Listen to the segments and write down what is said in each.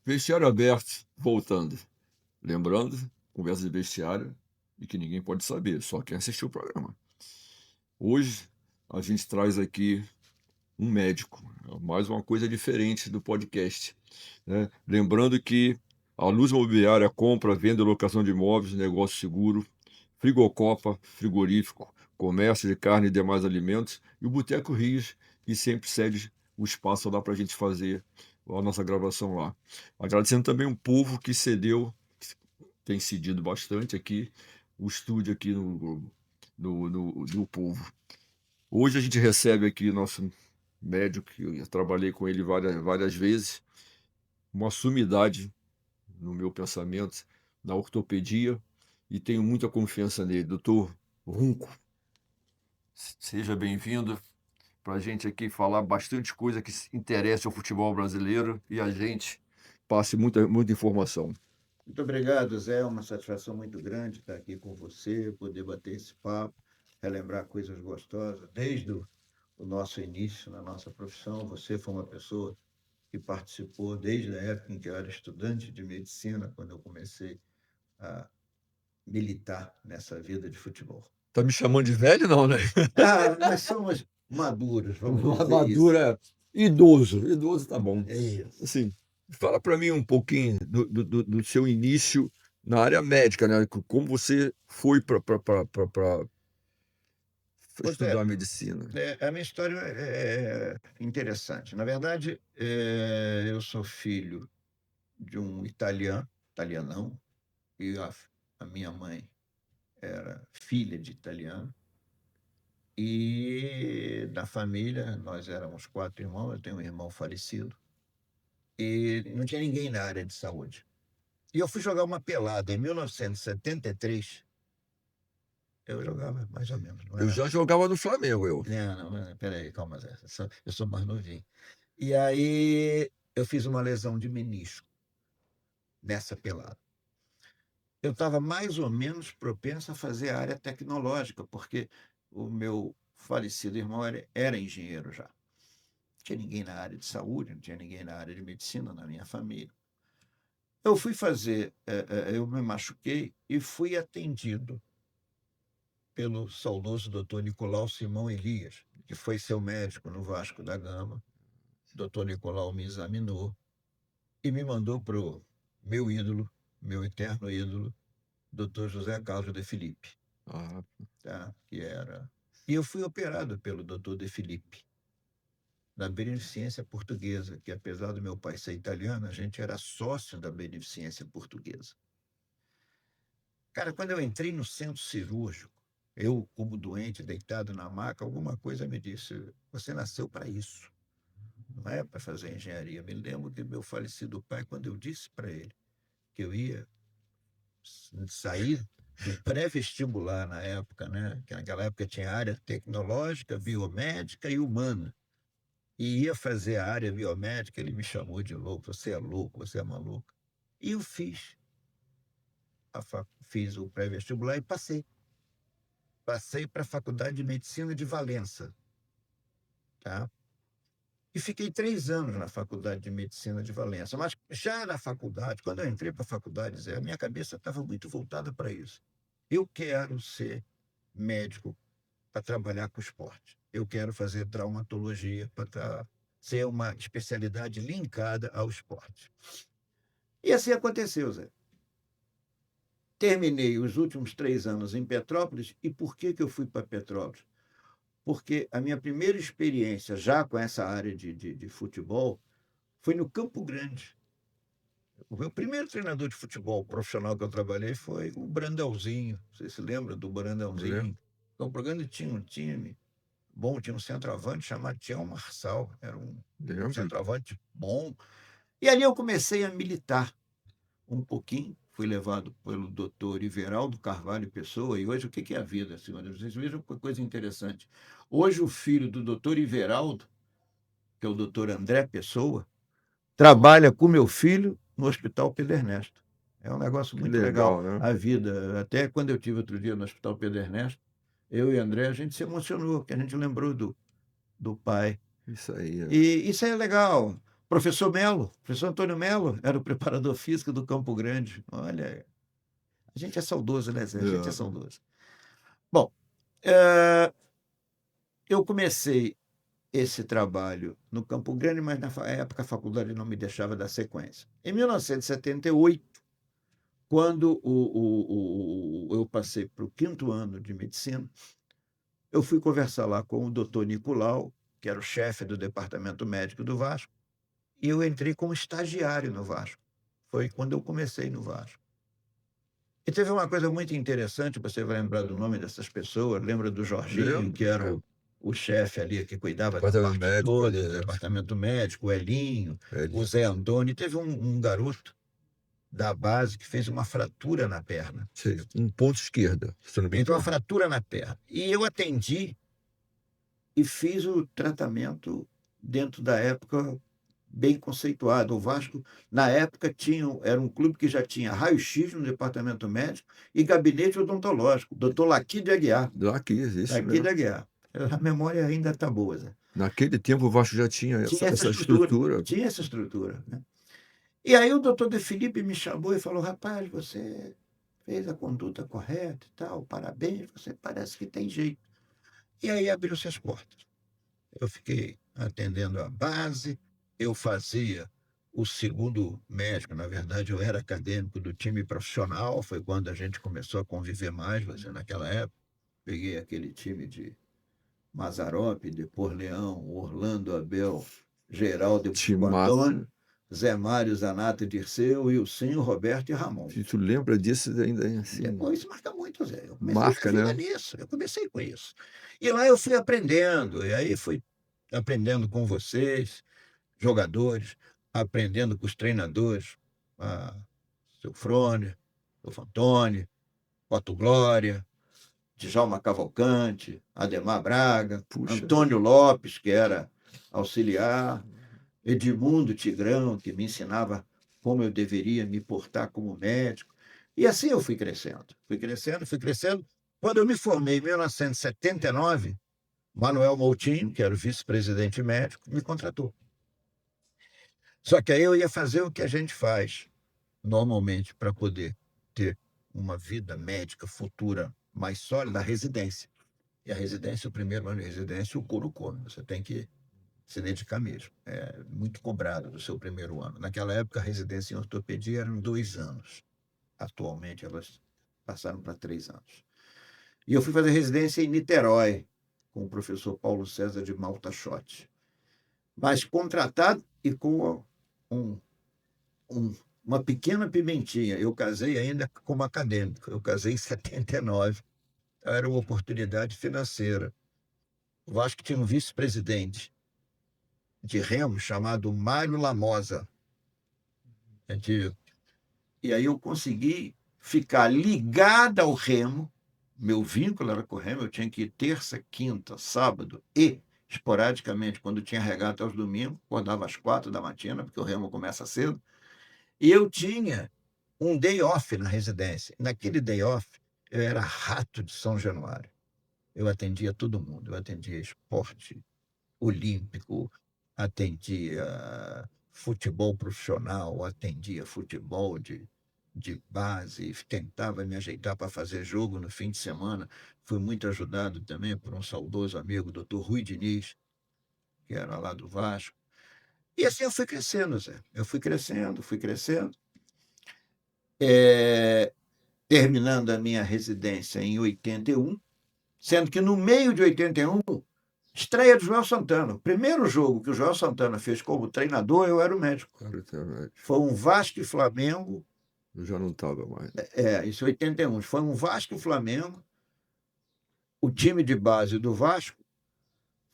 Vestiário aberto, voltando. Lembrando, conversa de vestiário e que ninguém pode saber, só quem assistiu o programa. Hoje a gente traz aqui um médico, mais uma coisa diferente do podcast, né? Lembrando que a Luz Imobiliária compra, venda e locação de imóveis, negócio seguro, Frigocopa, frigorífico, comércio de carne e demais alimentos, e o Boteco Rios, que sempre cede o espaço lá para a gente fazer a nossa gravação lá. Agradecendo também o povo que cedeu, tem cedido bastante aqui, o estúdio aqui no Povo. Hoje a gente recebe aqui nosso médico, que eu trabalhei com ele várias vezes, uma sumidade no meu pensamento, na ortopedia, e tenho muita confiança nele. Doutor Runco, seja bem-vindo para a gente aqui falar bastante coisa que interessa ao futebol brasileiro e a gente passe muita informação. Muito obrigado, Zé. É uma satisfação muito grande estar aqui com você, poder bater esse papo, relembrar coisas gostosas. Desde o nosso início na nossa profissão, você foi uma pessoa que participou desde a época em que eu era estudante de medicina, quando eu comecei a militar nessa vida de futebol. Tá me chamando de velho, não, né? Nós somos maduros, vamos dizer isso. Madura, idoso. Idoso tá bom. É isso. Assim, fala para mim um pouquinho do seu início na área médica, né? Como você foi para Pois é, estudar medicina. a minha história é interessante. Na verdade, eu sou filho de um italianão, e a minha mãe era filha de italiano. E na família, nós éramos 4 irmãos, eu tenho um irmão falecido, e não tinha ninguém na área de saúde. E eu fui jogar uma pelada em 1973. Eu jogava mais ou menos, não Eu era? já jogava no Flamengo, eu. Não, peraí, calma, Zé. Eu sou mais novinho. E aí eu fiz uma lesão de menisco nessa pelada. Eu estava mais ou menos propenso a fazer a área tecnológica, porque o meu falecido irmão era engenheiro já. Não tinha ninguém na área de saúde, não tinha ninguém na área de medicina na minha família. Eu fui fazer, eu me machuquei e fui atendido pelo saudoso doutor Nicolau Simão Elias, que foi seu médico no Vasco da Gama. O doutor Nicolau me examinou e me mandou para o meu ídolo, meu eterno ídolo, doutor José Carlos de Filipe. Ah, Tá? Que era. E eu fui operado pelo doutor De Filippi, da Beneficência Portuguesa, que apesar do meu pai ser italiano, a gente era sócio da Beneficência Portuguesa. Cara, quando eu entrei no centro cirúrgico, eu, como doente, deitado na maca, alguma coisa me disse: você nasceu para isso, não é para fazer engenharia. Me lembro que meu falecido pai, quando eu disse para ele que eu ia sair do pré-vestibular na época, né? Que naquela época tinha área tecnológica, biomédica e humana. E ia fazer a área biomédica, ele me chamou de louco, você é louco, você é maluco. E eu fiz o pré-vestibular e passei. Passei para a Faculdade de Medicina de Valença. Tá? E fiquei 3 anos na Faculdade de Medicina de Valença. Mas já na faculdade, quando eu entrei para a faculdade, Zé, a minha cabeça estava muito voltada para isso. Eu quero ser médico para trabalhar com esporte. Eu quero fazer traumatologia para ser uma especialidade linkada ao esporte. E assim aconteceu, Zé. Terminei os últimos 3 anos em Petrópolis. E por que eu fui para Petrópolis? Porque a minha primeira experiência já com essa área de futebol foi no Campo Grande. O meu primeiro treinador de futebol profissional que eu trabalhei foi o Brandãozinho. Você se lembra do me lembro. Brandãozinho? O Campo Grande tinha um time bom, tinha um centroavante chamado Tião Marçal. Era um Lembro. centroavante bom. E ali eu comecei a militar um pouquinho. Fui levado pelo doutor Iveraldo Carvalho Pessoa. E hoje, o que é a vida, senhores? Vocês vejam uma coisa interessante. Hoje, o filho do doutor Iveraldo, que é o doutor André Pessoa, trabalha com meu filho no Hospital Pedro Ernesto. É um negócio Que muito legal, legal, né? a vida. Até quando eu tive outro dia no Hospital Pedro Ernesto, eu e André, a gente se emocionou, porque a gente lembrou do pai. Isso aí. E isso é legal. Professor Antônio Melo, era o preparador físico do Campo Grande. Olha, a gente é saudoso, né, Zé? A gente é saudoso. Bom, eu comecei esse trabalho no Campo Grande, mas na época a faculdade não me deixava dar sequência. Em 1978, quando eu passei para o 5º ano de medicina, eu fui conversar lá com o doutor Nicolau, que era o chefe do departamento médico do Vasco, e eu entrei como estagiário no Vasco. Foi quando eu comecei no Vasco. E teve uma coisa muito interessante, você vai lembrar do nome dessas pessoas, lembra do Jorginho, que era o chefe ali que cuidava da Departamento parte médico, toda, do departamento médico, o Elinho, o Zé Antônio. Teve um garoto da base que fez uma fratura na perna. Sim, um ponto esquerda, se não me Então, uma engano. fratura na perna. E eu atendi e fiz o tratamento dentro da época bem conceituado. O Vasco, na época, era um clube que já tinha raio-x no departamento médico e gabinete odontológico. Doutor Laqui de Aguiar. Daqui existe Laqui mesmo. de Aguiar. A memória ainda está boa, Zé. Naquele tempo o Vasco já tinha essa estrutura. Tinha essa estrutura, né? E aí o doutor De Felipe me chamou e falou: rapaz, você fez a conduta correta e tal, parabéns, você parece que tem jeito. E aí abriu-se as portas. Eu fiquei atendendo a base, eu fazia o segundo médico, na verdade eu era acadêmico do time profissional, foi quando a gente começou a conviver mais, mas naquela época peguei aquele time de Mazzaropi, depois Leão, Orlando Abel, Geraldo Antônio, Zé Mário, Zanato e Dirceu, Ilcinho, Roberto e Ramon. Se tu lembra disso ainda assim? Depois isso marca muito, Zé. Eu comecei Marca, né? nisso, eu comecei com isso. E lá eu fui aprendendo, e aí fui aprendendo com vocês, jogadores, aprendendo com os treinadores, seu Frone, o Fantoni, Otto Glória, Djalma Cavalcante, Ademar Braga, Antônio Lopes, que era auxiliar, Edmundo Tigrão, que me ensinava como eu deveria me portar como médico. E assim eu fui crescendo, fui crescendo, fui crescendo. Quando eu me formei em 1979, Manuel Moutinho, que era o vice-presidente médico, me contratou. Só que aí eu ia fazer o que a gente faz normalmente para poder ter uma vida médica futura mais sólida, a residência. E a residência, o primeiro ano de residência, o couro come. Você tem que se dedicar mesmo. É muito cobrado do seu primeiro ano. Naquela época, a residência em ortopedia eram 2 anos. Atualmente, elas passaram para 3 anos. E eu fui fazer residência em Niterói, com o professor Paulo César de Maltachotti. Mas contratado e com uma pequena pimentinha. Eu casei ainda como acadêmico. Eu casei em 79. Era uma oportunidade financeira. O Vasco tinha um vice-presidente de remo chamado Mário Lamosa. E aí eu consegui ficar ligado ao remo. Meu vínculo era com o remo. Eu tinha que ir terça, quinta, sábado e, esporadicamente, quando tinha regata aos domingos, acordava às 4 da matina, porque o remo começa cedo. E eu tinha um day off na residência. Naquele day off, eu era rato de São Januário. Eu atendia todo mundo. Eu atendia esporte olímpico, atendia futebol profissional, atendia futebol de base, tentava me ajeitar para fazer jogo no fim de semana. Fui muito ajudado também por um saudoso amigo, doutor Rui Diniz, que era lá do Vasco. E assim eu fui crescendo, Zé. Eu fui crescendo, fui crescendo. Terminando a minha residência em 81, sendo que no meio de 81, estreia do Joel Santana. O primeiro jogo que o Joel Santana fez como treinador, eu era o médico. Foi um Vasco e Flamengo. Eu já não estava mais. Isso em 81. Foi um Vasco e Flamengo. O time de base do Vasco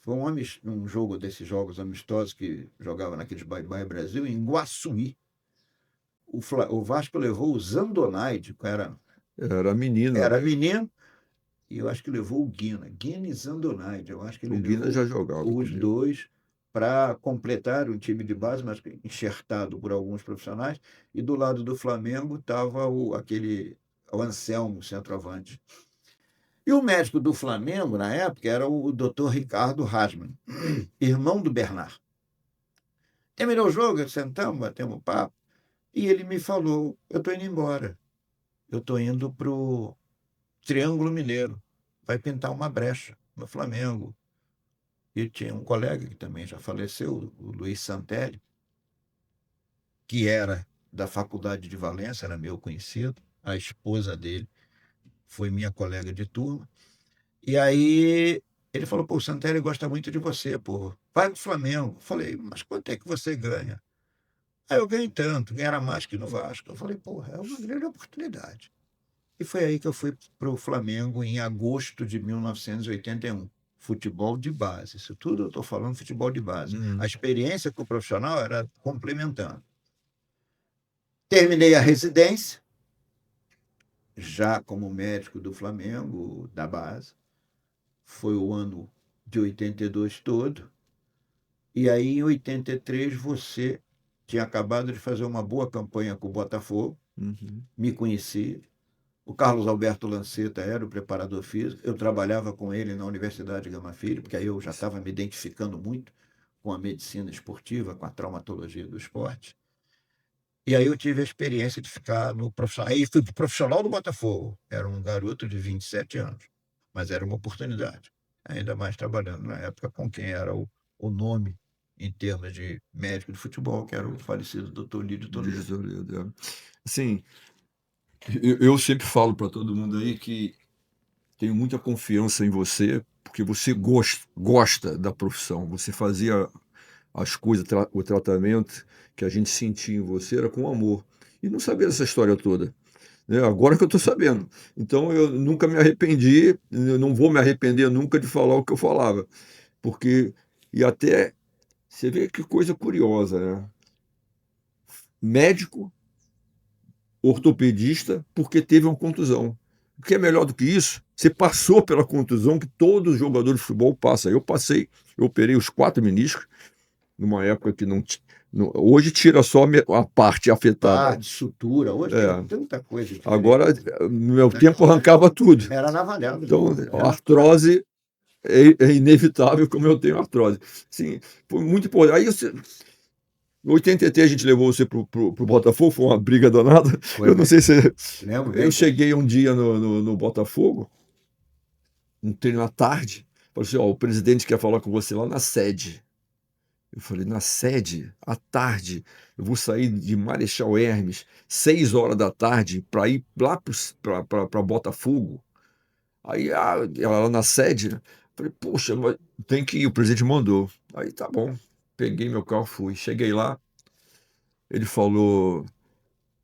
foi um jogo desses jogos amistosos que jogava naqueles Bye-Bye Brasil, em Guaçuí. O Vasco levou o Zandonaide, que era menino. Era menino. E eu acho que levou o Guina e Zandonaide. Eu acho que ele o Guina já jogava os comigo. Dois para completar um time de base, mas enxertado por alguns profissionais. E do lado do Flamengo estava o Anselmo, centroavante. E o médico do Flamengo, na época, era o doutor Ricardo Rasman, irmão do Bernard. Terminou o jogo, sentamos, batemos um papo, e ele me falou: eu estou indo embora, eu estou indo para o Triângulo Mineiro, vai pintar uma brecha no Flamengo. E tinha um colega que também já faleceu, o Luiz Santelli, que era da Faculdade de Valência, era meu conhecido, a esposa dele foi minha colega de turma. E aí ele falou: pô, o Santelli gosta muito de você, pô, vai pro Flamengo. Eu falei: mas quanto é que você ganha? Aí eu ganhei tanto, ganhara mais que no Vasco. Eu falei: porra, é uma grande oportunidade. E foi aí que eu fui para o Flamengo em agosto de 1981. Futebol de base. Isso tudo eu estou falando futebol de base. A experiência com o profissional era complementando. Terminei a residência, já como médico do Flamengo, da base. Foi o ano de 82 todo. E aí, em 83, você tinha acabado de fazer uma boa campanha com o Botafogo, me conhecia. O Carlos Alberto Lanceta era o preparador físico. Eu trabalhava com ele na Universidade Gama Filho, porque aí eu já estava me identificando muito com a medicina esportiva, com a traumatologia do esporte. E aí eu tive a experiência de ficar no profissional. Aí fui profissional do Botafogo. Era um garoto de 27 anos, mas era uma oportunidade. Ainda mais trabalhando na época com quem era o nome em termos de médico de futebol, que era o falecido Dr. Lídio Toledo. Assim, eu sempre falo para todo mundo aí que tenho muita confiança em você, porque você gosta da profissão. Você fazia as coisas, o tratamento que a gente sentia em você era com amor. E não sabia dessa história toda, né? Agora que eu estou sabendo. Então eu nunca me arrependi, eu não vou me arrepender nunca de falar o que eu falava. Porque, e até, você vê que coisa curiosa, né? Médico, ortopedista, porque teve uma contusão. O que é melhor do que isso? Você passou pela contusão que todo jogador de futebol passa. Eu passei, eu operei os 4 meniscos, numa época que não. Hoje tira só a parte afetada. De sutura, hoje tem tanta coisa diferente. Agora, no meu tempo, arrancava tudo. Era navalhado. Então, a artrose é inevitável, como eu tenho artrose. Sim, foi muito importante. Aí, em 83, a gente levou você pro Botafogo, foi uma briga danada. Eu não sei se. Eu cheguei um dia no Botafogo, um treino à tarde, falei assim: ó, o presidente quer falar com você lá na sede. Eu falei: na sede, à tarde, eu vou sair de Marechal Hermes, 6 horas da tarde, para ir lá para Botafogo. Aí ela lá na sede, né? Falei: poxa, mas tem que ir, o presidente mandou. Aí tá bom, peguei meu carro, fui. Cheguei lá, ele falou: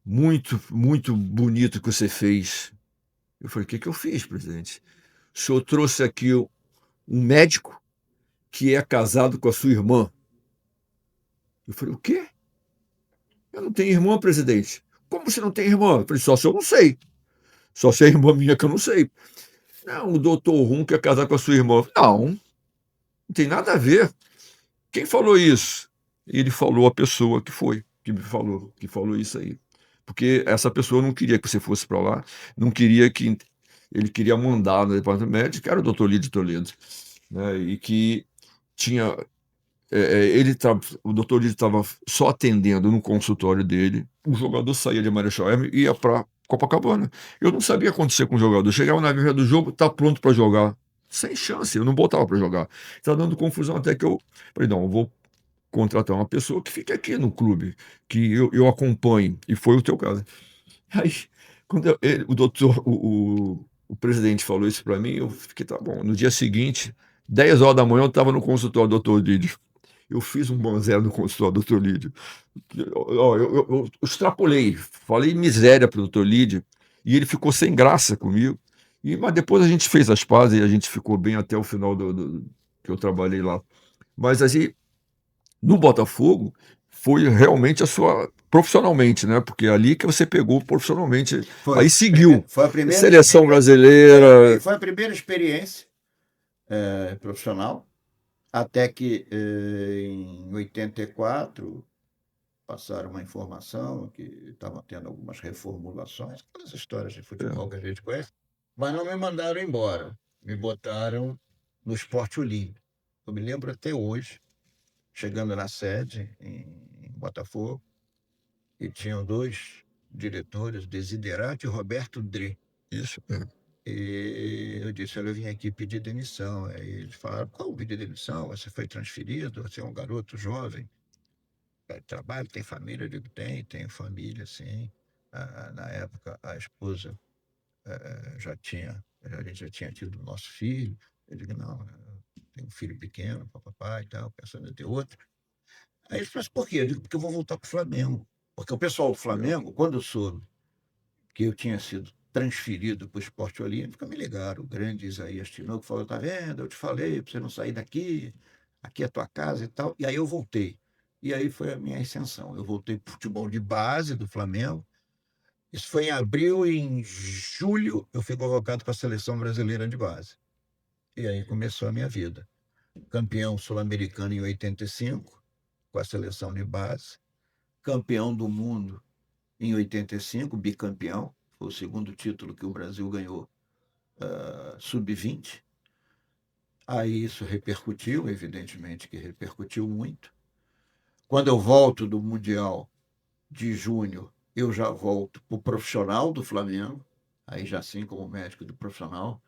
muito, muito bonito o que você fez. Eu falei: o que eu fiz, presidente? O senhor trouxe aqui um médico que é casado com a sua irmã. Eu falei: o quê? Eu não tenho irmã, presidente. Como você não tem irmã? Eu falei: só se eu não sei. Só se é irmã minha que eu não sei. Não, o doutor Rum quer casar com a sua irmã. Não tem nada a ver. Quem falou isso? Ele falou a pessoa que me falou, que falou isso aí. Porque essa pessoa não queria que você fosse para lá, não queria que. Ele queria mandar no departamento médico, que era o doutor Lídio Toledo, né? E que tinha. O doutor Lídio estava só atendendo no consultório dele, o jogador saía de Marechal Hermes e ia para Copacabana. Eu não sabia acontecer com o jogador. Chegava na beira do jogo, tá pronto para jogar. Sem chance, eu não botava para jogar. Tá dando confusão até que eu falei: não, eu vou contratar uma pessoa que fique aqui no clube, que eu acompanhe. E foi o teu caso. Aí, quando o doutor, o presidente falou isso para mim, eu fiquei: tá bom. No dia seguinte, 10 horas da manhã, eu estava no consultório do doutor Lídio. Eu fiz um banzé no consultório do doutor Lídio. Eu extrapolei, falei miséria para o doutor Lídio, e ele ficou sem graça comigo. Mas depois a gente fez as pazes e a gente ficou bem até o final que eu trabalhei lá. Mas assim, no Botafogo, foi realmente a sua profissionalmente, né? Porque é ali que você pegou profissionalmente, aí seguiu. Foi a primeira Seleção brasileira. Foi a primeira experiência profissional, até que em 84 passaram uma informação que estavam tendo algumas reformulações, aquelas histórias de futebol que a gente conhece, mas não me mandaram embora, me botaram no esporte olímpico. Eu me lembro até hoje, chegando na sede, em Botafogo, e tinham 2 diretores, Desiderate e Roberto Dre. Isso. E eu disse: olha, eu vim aqui pedir demissão. Aí eles falaram: qual pedir demissão? Você foi transferido, você é um garoto jovem, trabalho, tem família? Eu digo: tenho família, sim. Na época, a esposa a gente já tinha tido o nosso filho. Eu digo: não, eu tenho um filho pequeno, papai e tal, pensando em ter outro. Aí ele falou: mas por quê? Eu digo: porque eu vou voltar para o Flamengo. Porque o pessoal do Flamengo, quando eu soube que eu tinha sido transferido para o Esporte Olímpico, me ligaram, o grande Isaías Tinoco falou: tá vendo, eu te falei para você não sair daqui, aqui é a tua casa e tal. E aí eu voltei. E aí foi a minha ascensão. Eu voltei para o futebol de base do Flamengo. Isso foi em abril, e em julho eu fui convocado para a seleção brasileira de base. E aí começou a minha vida. Campeão sul-americano em 85, com a seleção de base. Campeão do mundo em 85, bicampeão. Foi o segundo título que o Brasil ganhou, sub-20. Aí isso repercutiu, evidentemente que repercutiu muito. Quando eu volto do Mundial de junho, eu já volto para o profissional do Flamengo, aí já assim como médico do profissional.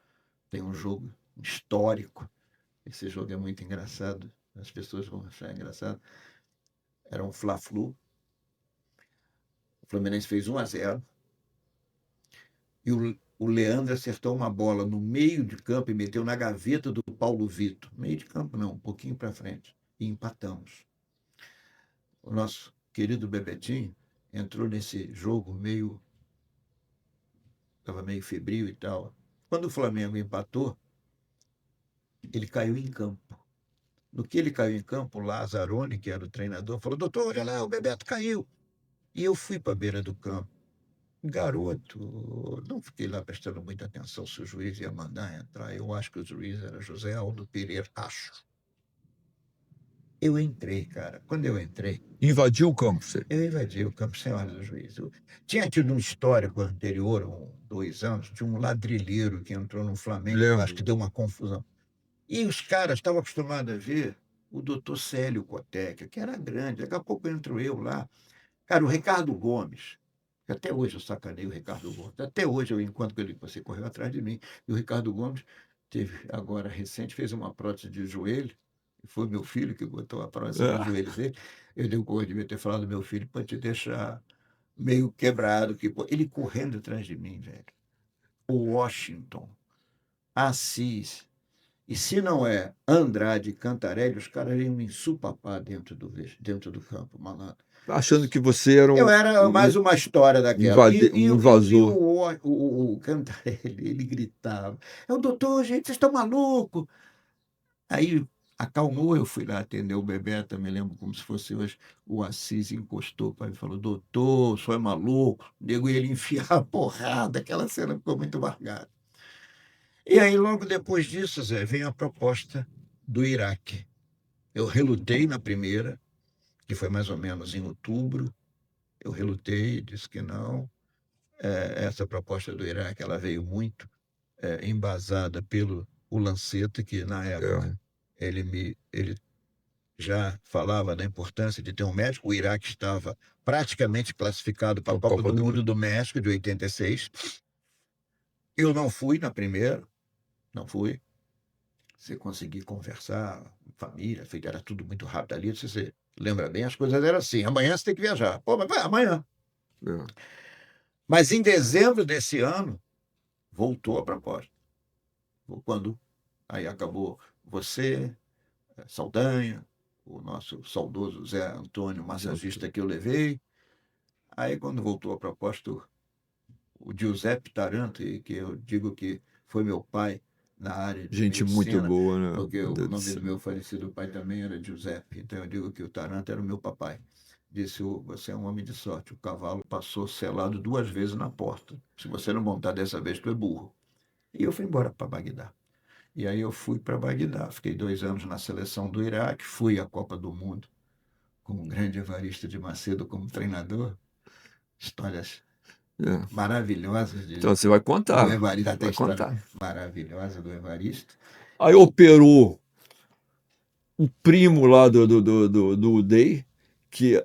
Tem um jogo histórico, esse jogo é muito engraçado, as pessoas vão achar engraçado. Era um Fla-Flu, o Fluminense fez 1-0, e o Leandro acertou uma bola no meio de campo e meteu na gaveta do Paulo Vitor. Meio de campo não, um pouquinho para frente. E empatamos. O nosso querido Bebetinho entrou nesse jogo estava meio febril e tal. Quando o Flamengo empatou, ele caiu em campo. No que ele caiu em campo, o Lazzaroni, que era o treinador, falou: doutor, olha lá, o Bebeto caiu. E eu fui para a beira do campo. Garoto, não fiquei lá prestando muita atenção se o juiz ia mandar entrar. Eu acho que o juiz era José Aldo Pereira, acho. Eu entrei, cara. Quando eu entrei, Invadiu o campo, você. eu invadi o campo sem ordem do juiz. Tinha tido um histórico anterior, 2 anos, de um ladrilheiro que entrou no Flamengo, eu acho que deu uma confusão. E os caras estavam acostumados a ver o doutor Célio Coteca, que era grande. Daqui a pouco entro eu lá. Cara, o Ricardo Gomes, que até hoje eu sacaneio o Ricardo Gomes. Até hoje eu encontro com ele, você correu atrás de mim. E o Ricardo Gomes teve, agora recente, fez uma prótese de joelho. Foi meu filho que botou a prótese no joelho dele. Eu dei o cor, devia ter falado meu filho para te deixar meio quebrado. Ele correndo atrás de mim, velho. O Washington, Assis. E se não é Andrade e Cantarelli, os caras iam me ensupapar dentro do campo, malandro. Achando que você era Eu era mais uma história daquela. um invasor. O Cantarelli, ele gritava: é o doutor, gente, vocês estão malucos. Aí acalmou, eu fui lá atender o Bebeto, me lembro como se fosse hoje. O Assis encostou para mim e falou: doutor, o senhor é maluco. Nego ele enfiar a porrada, aquela cena ficou muito marcada. E aí, logo depois disso, Zé, vem a proposta do Iraque. Eu relutei na primeira, que foi mais ou menos em outubro. Eu relutei, disse que não. Essa proposta do Iraque ela veio muito embasada pelo o Lanceta, que na época ele já falava da importância de ter um médico. O Iraque estava praticamente classificado para a Copa do Mundo do México de 86. Eu não fui na primeira, não fui. Você conseguir conversar, família, era tudo muito rápido ali. Se você lembra bem, as coisas eram assim: amanhã você tem que viajar. Pô, mas vai, amanhã. Mas em dezembro desse ano, voltou a proposta. Quando aí acabou você, Saldanha, o nosso saudoso Zé Antônio, massagista que eu levei. Aí, quando voltou a proposta, o Giuseppe Taranto, que eu digo que foi meu pai na área de gente medicina, muito boa, né? porque o nome do meu falecido pai também era Giuseppe, então eu digo que o Taranto era o meu papai. Disse: você é um homem de sorte, o cavalo passou selado 2 vezes na porta. Se você não montar dessa vez, tu é burro. E eu fui embora para Bagdá. E aí eu fui para Bagdá, fiquei 2 anos na seleção do Iraque, fui à Copa do Mundo com o grande Evaristo de Macedo como treinador. Histórias maravilhosas Então você vai contar. do Evaristo, até vai história contar. maravilhosa do Evaristo. Aí operou o primo lá do Uday, que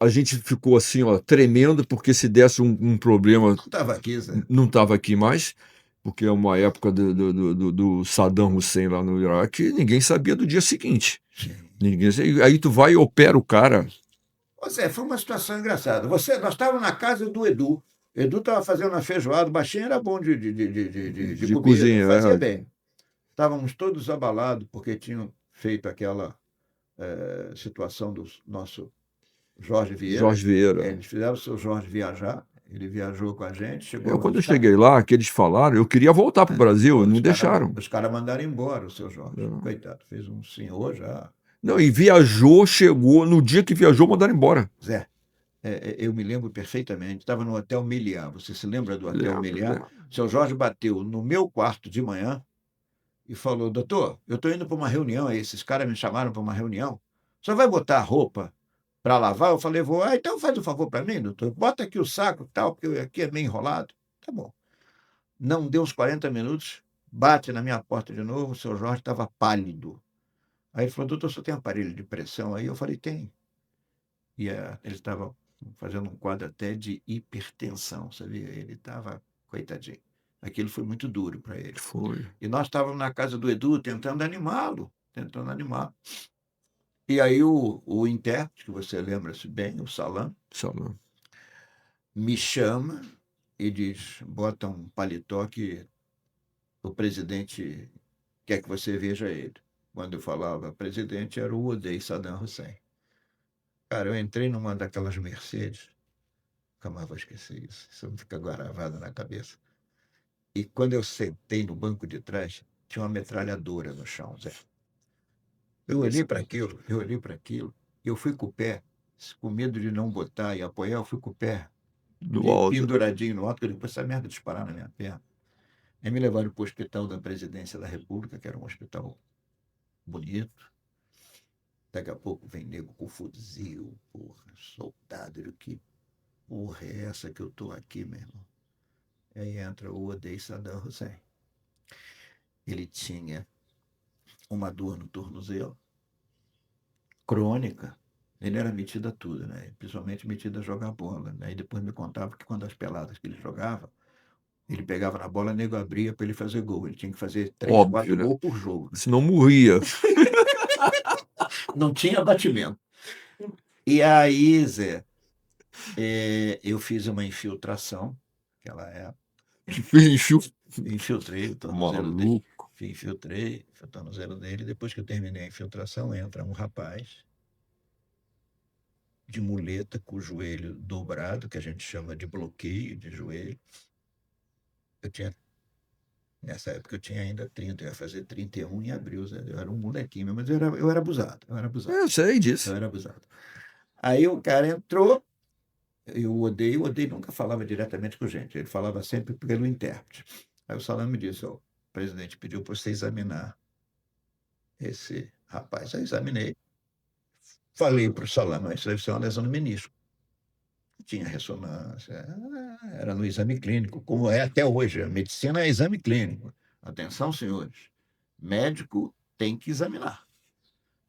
a gente ficou assim, ó, tremendo, porque se desse um problema, Não estava aqui, Zé. não estava aqui mais, porque é uma época do Saddam Hussein lá no Iraque, ninguém sabia do dia seguinte. Aí tu vai e opera o cara. Ô, Zé, foi uma situação engraçada. Nós estávamos na casa do Edu. Edu estava fazendo uma feijoada, o baixinho era bom de De comida, cozinha, fazia bem. Estávamos todos abalados porque tinham feito aquela situação do nosso Jorge Vieira. Jorge Vieira. Eles fizeram o seu Jorge viajar. Ele viajou com a gente, chegou lá. Quando eu cheguei lá, que eles falaram, eu queria voltar para o Brasil, não deixaram. Os caras mandaram embora o seu Jorge. Coitado, fez um senhor já. Não, e viajou, chegou, no dia que viajou, mandaram embora. Zé, eu me lembro perfeitamente, estava no Hotel Meliá. Você se lembra do Hotel Meliá? O seu Jorge bateu no meu quarto de manhã e falou: doutor, eu estou indo para uma reunião aí, esses caras me chamaram para uma reunião. O senhor vai botar a roupa para lavar? Eu falei: vou. Então faz um favor para mim, doutor. Bota aqui o saco e tal, porque aqui é meio enrolado. Tá bom. Não deu uns 40 minutos, bate na minha porta de novo, o seu Jorge estava pálido. Aí ele falou: doutor, você tem aparelho de pressão aí? Eu falei: tem. E ele estava fazendo um quadro até de hipertensão, sabia? Ele estava, coitadinho. Aquilo foi muito duro para ele. Foi. E nós estávamos na casa do Edu tentando animá-lo, tentando animar. E aí o intérprete, que você lembra-se bem, o Salam, me chama e diz: bota um paletó que o presidente quer que você veja ele. Quando eu falava presidente, era o Uday Saddam Hussein. Cara, eu entrei numa daquelas Mercedes, nunca mais vou esquecer isso, isso fica gravado na cabeça. E quando eu sentei no banco de trás, tinha uma metralhadora no chão, Zé. Eu olhei para aquilo, eu fui com o pé, com medo de não botar e apoiar, eu fui com o pé penduradinho no alto, porque depois essa merda disparar na minha perna. Aí me levaram para o hospital da Presidência da República, que era um hospital bonito. Daqui a pouco vem nego com fuzil, porra, soldado. Que porra é essa que eu tô aqui, meu irmão? Aí entra o Uday Saddam Hussein. Ele tinha uma dor no tornozelo, crônica. Ele era metido a tudo, né? Principalmente metido a jogar bola. Né? E depois me contava que quando as peladas que ele jogava, ele pegava na bola, nego abria para ele fazer gol. Ele tinha que fazer 3, 4 gols por jogo. Senão morria. Não tinha batimento. E aí, Zé, eu fiz uma infiltração, naquela época. Infiltrei o tornozelo dele. Infiltrei o tornozelo dele. Depois que eu terminei a infiltração, entra um rapaz de muleta com o joelho dobrado, que a gente chama de bloqueio de joelho. Nessa época eu tinha ainda 30, eu ia fazer 31 em abril. Eu era um molequinho, mas eu era abusado. Eu sei disso. Eu era abusado. Aí o cara entrou, o Uday nunca falava diretamente com a gente, ele falava sempre pelo intérprete. Aí o Salam me disse: o presidente pediu para você examinar esse rapaz. Aí examinei. Falei para o Salam: isso deve ser uma lesão no menisco. Tinha ressonância, era no exame clínico, como é até hoje. A medicina é exame clínico. Atenção, senhores, médico tem que examinar.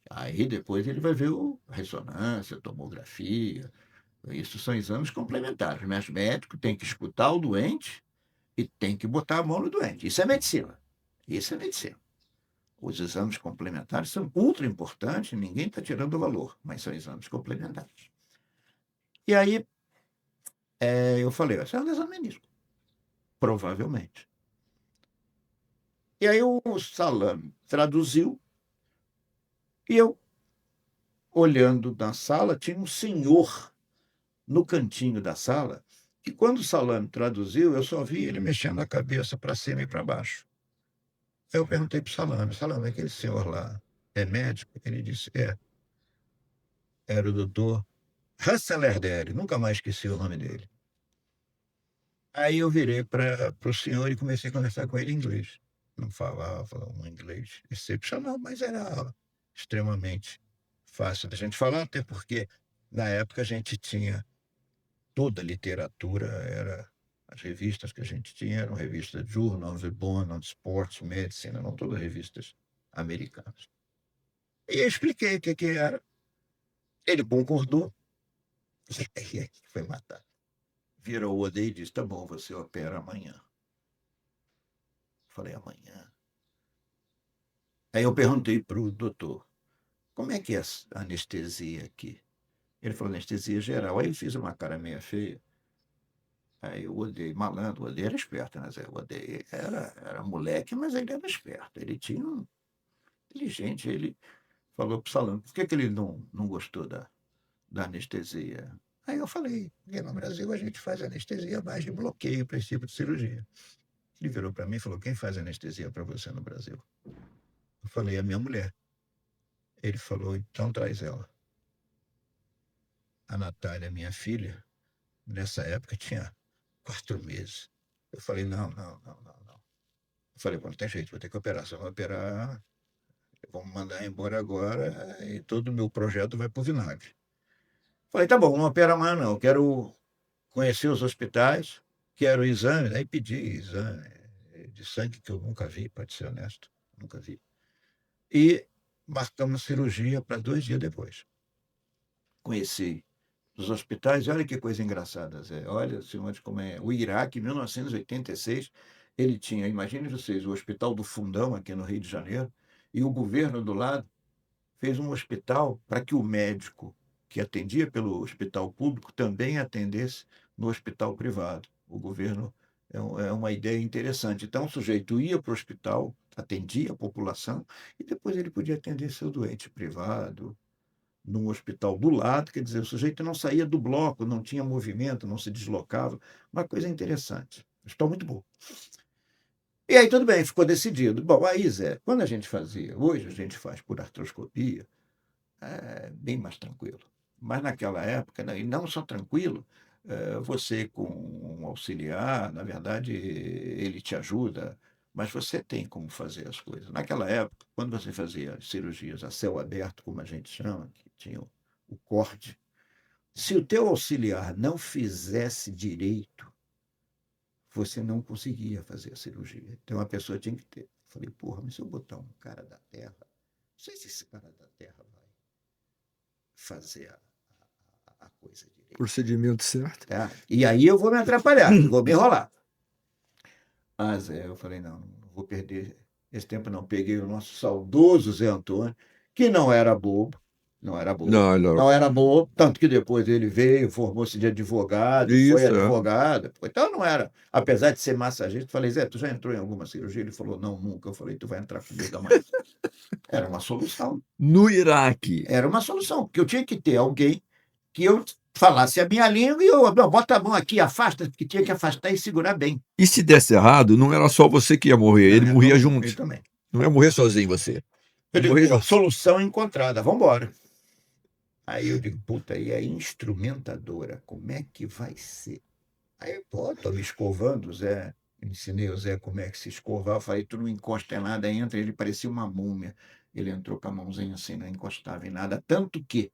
Aí depois ele vai ver a ressonância, a tomografia. Isso são exames complementares. Mas o médico tem que escutar o doente e tem que botar a mão no doente. Isso é medicina. Isso é medicina. Os exames complementares são ultra importantes, ninguém está tirando o valor, mas são exames complementares. E aí eu falei: essa é uma lesão do menisco. Provavelmente. E aí o Salam traduziu e eu, olhando na sala, tinha um senhor no cantinho da sala e quando o Salam traduziu, eu só vi ele mexendo a cabeça para cima e para baixo. Aí eu perguntei para o Salam, aquele senhor lá é médico? Ele disse: era o doutor Hassan Erderi, nunca mais esqueci o nome dele. Aí eu virei para o senhor e comecei a conversar com ele em inglês. Não falava um inglês excepcional, mas era extremamente fácil da gente falar, até porque na época a gente tinha toda a literatura, as revistas que a gente tinha eram revistas Journal of the Bone, on Sports, Medicine, não todas revistas americanas. E eu expliquei o que era. Ele concordou. E aí foi matar. Virou o Odei e disse: tá bom, você opera amanhã. Falei: amanhã. Aí eu perguntei para o doutor: como é que é a anestesia aqui? Ele falou: anestesia geral. Aí eu fiz uma cara meia feia. Aí o Odei, malandro, o Odei era esperto, né, Zé? O Odei era moleque, mas ele era esperto. Ele tinha um inteligente. Ele falou para o Salão: por que ele não gostou da anestesia? Aí eu falei: porque no Brasil a gente faz anestesia mais de bloqueio para esse tipo de cirurgia. Ele virou para mim e falou: quem faz anestesia para você no Brasil? Eu falei: a minha mulher. Ele falou: então traz ela. A Natália, minha filha, nessa época tinha 4 meses. Eu falei: não, não, não, não, não. Eu falei: não tem jeito, vou ter que operar. Se eu não operar, vamos mandar embora agora e todo o meu projeto vai para o vinagre. Falei: tá bom, não opera mais não. Eu quero conhecer os hospitais, quero exame. Aí pedi exame de sangue que eu nunca vi, pode ser honesto, nunca vi. E marcamos cirurgia para 2 dias depois. Conheci os hospitais, e olha que coisa engraçada, Zé. Olha, senhores, como é. O Iraque, em 1986, ele tinha, imagine vocês, o Hospital do Fundão, aqui no Rio de Janeiro, e o governo do lado fez um hospital para que o médico que atendia pelo hospital público também atendesse no hospital privado. O governo é uma ideia interessante. Então, o sujeito ia para o hospital, atendia a população, e depois ele podia atender seu doente privado, num hospital do lado, quer dizer, o sujeito não saía do bloco, não tinha movimento, não se deslocava. Uma coisa interessante. Hospital muito bom. E aí tudo bem, ficou decidido. Bom, aí, Zé, quando a gente fazia, hoje a gente faz por artroscopia, é bem mais tranquilo. Mas naquela época, né, e não só tranquilo, você com um auxiliar, na verdade, ele te ajuda, mas você tem como fazer as coisas. Naquela época, quando você fazia cirurgias a céu aberto, como a gente chama, que tinha o corte, se o teu auxiliar não fizesse direito, você não conseguia fazer a cirurgia. Então a pessoa tinha que ter. Falei: porra, mas se eu botar um cara da terra, não sei se esse cara da terra vai fazer a coisa direito. Procedimento certo. Tá? E aí eu vou me atrapalhar, vou me enrolar. Mas eu falei: não vou perder esse tempo, não. Peguei o nosso saudoso Zé Antônio, que não era bobo, não era bobo, Não, não. não era bobo, tanto que depois ele veio, formou-se de advogado, foi Isso, é. advogado. Então não era, apesar de ser massagista, eu falei: Zé, tu já entrou em alguma cirurgia? Ele falou: não, nunca. Eu falei: tu vai entrar comigo amanhã. Era uma solução. No Iraque. Era uma solução, porque eu tinha que ter alguém que eu falasse a minha língua e eu, não, bota a mão aqui, afasta, porque tinha que afastar e segurar bem. E se desse errado, não era só você que ia morrer, ele Eu morria também, junto. eu também. Não ia morrer sozinho você. Eu Ia digo: morrer pô, junto. solução encontrada, vamos embora. Aí eu digo: puta, e a instrumentadora, como é que vai ser? Aí, pô, tô me escovando, Zé. Ensinei o Zé como é que se escovar. Eu falei: tu não encosta em nada, entra. Ele parecia uma múmia. Ele entrou com a mãozinha assim, não encostava em nada. Tanto que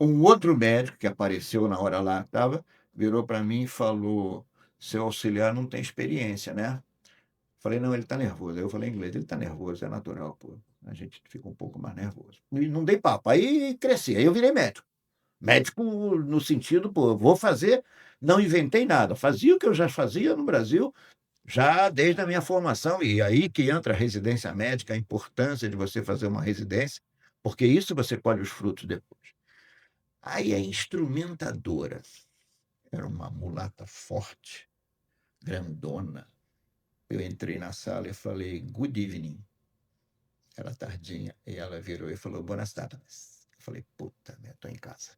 um outro médico que apareceu na hora lá, estava, virou para mim e falou: seu auxiliar não tem experiência, né? Falei: não, ele está nervoso. Aí eu falei em inglês: ele está nervoso, é natural, pô. A gente fica um pouco mais nervoso. E não dei papo. Aí cresci, aí eu virei médico. Médico no sentido, pô, vou fazer, não inventei nada. Fazia o que eu já fazia no Brasil, já desde a minha formação. E aí que entra a residência médica, a importância de você fazer uma residência, porque isso você colhe os frutos depois. Aí a instrumentadora era uma mulata forte, grandona. Eu entrei na sala e falei: good evening. Era tardinha. E ela virou e falou: buenas tardes. Eu falei: puta, né, tô em casa.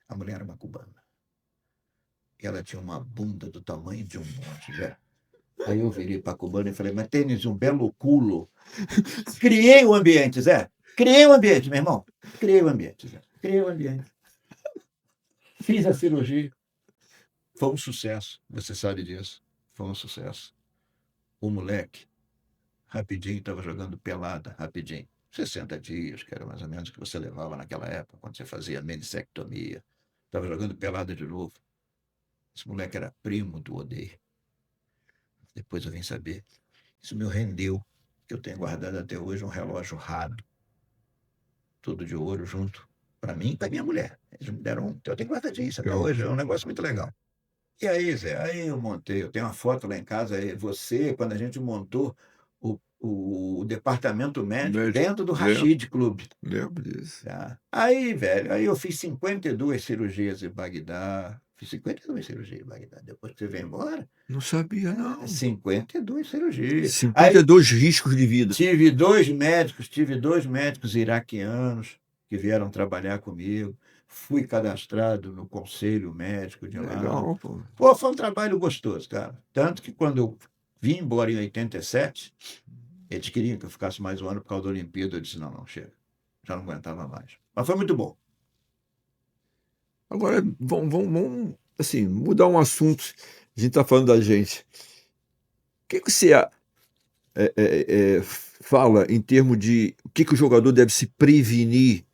A mulher era uma cubana. E ela tinha uma bunda do tamanho de um monte, já. Aí eu virei para a cubana e falei: mas tênis, um belo culo. Criei o ambiente, Zé. Criei o ambiente, meu irmão. Criei o ambiente, Zé. Criei o ambiente. Fiz a cirurgia. Foi um sucesso. Você sabe disso. Foi um sucesso. O moleque, rapidinho, estava jogando pelada, rapidinho. 60 dias, que era mais ou menos o que você levava naquela época, quando você fazia menissectomia. Estava jogando pelada de novo. Esse moleque era primo do Odei. Depois eu vim saber. Isso me rendeu, que eu tenho guardado até hoje, um relógio raro. tudo de ouro junto, para mim e para minha mulher. Eles me deram, eu tenho guardadinho isso até Legal. hoje, é um negócio muito legal. E aí, Zé, aí eu montei, eu tenho uma foto lá em casa, aí você, quando a gente montou o departamento médico Médico. dentro do Lembro, Rashid Clube. lembro disso. Tá? Aí, velho, aí eu fiz 52 cirurgias em Bagdá. Fiz 52 cirurgias em Bagdá. Depois que você veio embora, Não sabia, não. 52 cirurgias. Aí 52 riscos de vida. tive dois médicos iraquianos que vieram trabalhar comigo. Fui cadastrado no conselho médico de lá. Legal, pô. Pô, foi um trabalho gostoso, cara. Tanto que quando eu vim embora em 87, eles queriam que eu ficasse mais um ano por causa da Olimpíada. Eu disse, não, não, chega. Já não aguentava mais. Mas foi muito bom. Agora, vamos, assim, mudar um assunto. A gente está falando da gente. O que você fala em termos de o que o jogador deve se prevenir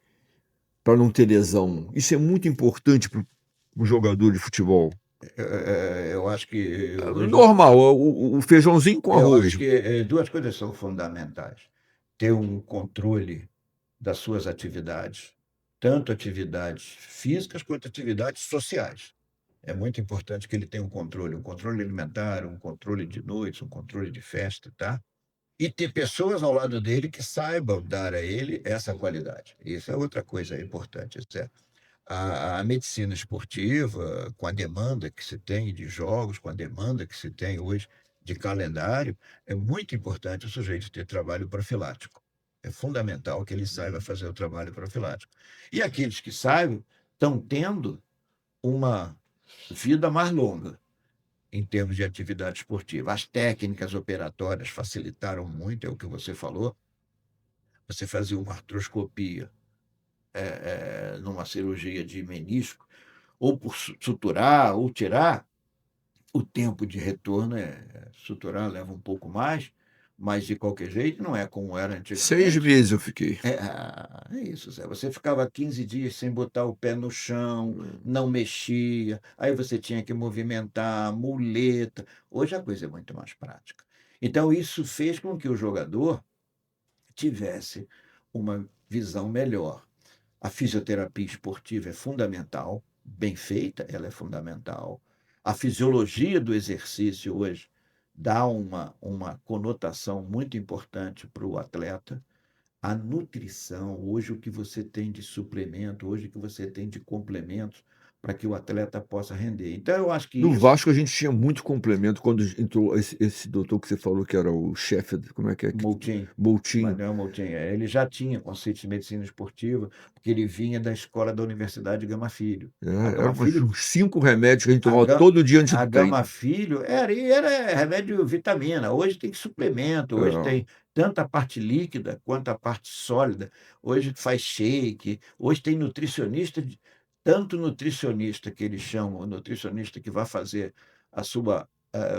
para não ter lesão? Isso é muito importante para o jogador de futebol. Eu acho que hoje, Normal, o feijãozinho com eu arroz. acho que duas coisas são fundamentais. Ter um controle das suas atividades, tanto atividades físicas quanto atividades sociais. É muito importante que ele tenha um controle alimentar, um controle de noites, um controle de festa, tá? E ter pessoas ao lado dele que saibam dar a ele essa qualidade. Isso é outra coisa importante, certo? A medicina esportiva, com a demanda que se tem de jogos, com a demanda que se tem hoje de calendário, é muito importante o sujeito ter trabalho profilático. É fundamental que ele saiba fazer o trabalho profilático. E aqueles que saibam estão tendo uma vida mais longa em termos de atividade esportiva. As técnicas operatórias facilitaram muito, é o que você falou. Você fazia uma artroscopia numa cirurgia de menisco, ou por suturar ou tirar, o tempo de retorno suturar leva um pouco mais, mas de qualquer jeito não é como era 6 antigamente. meses eu fiquei. É isso, Zé. Você ficava 15 dias sem botar o pé no chão, não mexia, aí você tinha que movimentar, muleta. Hoje a coisa é muito mais prática. Então, isso fez com que o jogador tivesse uma visão melhor. A fisioterapia esportiva é fundamental, bem feita, ela é fundamental. A fisiologia do exercício hoje dá uma conotação muito importante para o atleta. A nutrição, hoje o que você tem de suplemento, hoje o que você tem de complementos para que o atleta possa render. Então, eu acho que No isso, Vasco a gente tinha muito complemento quando entrou esse doutor que você falou que era o chefe, como é que é? Moutinho, Moutinho. Manuel Moutinho, ele já tinha conceitos de medicina esportiva, porque ele vinha da escola da Universidade Gama Filho. A Eram Gama Filho uns 5 remédios que a gente A, tomava ga- todo dia antes a do treino. Gama Filho era remédio vitamina. Hoje tem suplemento, hoje É. tem tanto a parte líquida quanto a parte sólida. Hoje faz shake, hoje tem nutricionista, tanto nutricionista que eles chamam, o nutricionista que vai fazer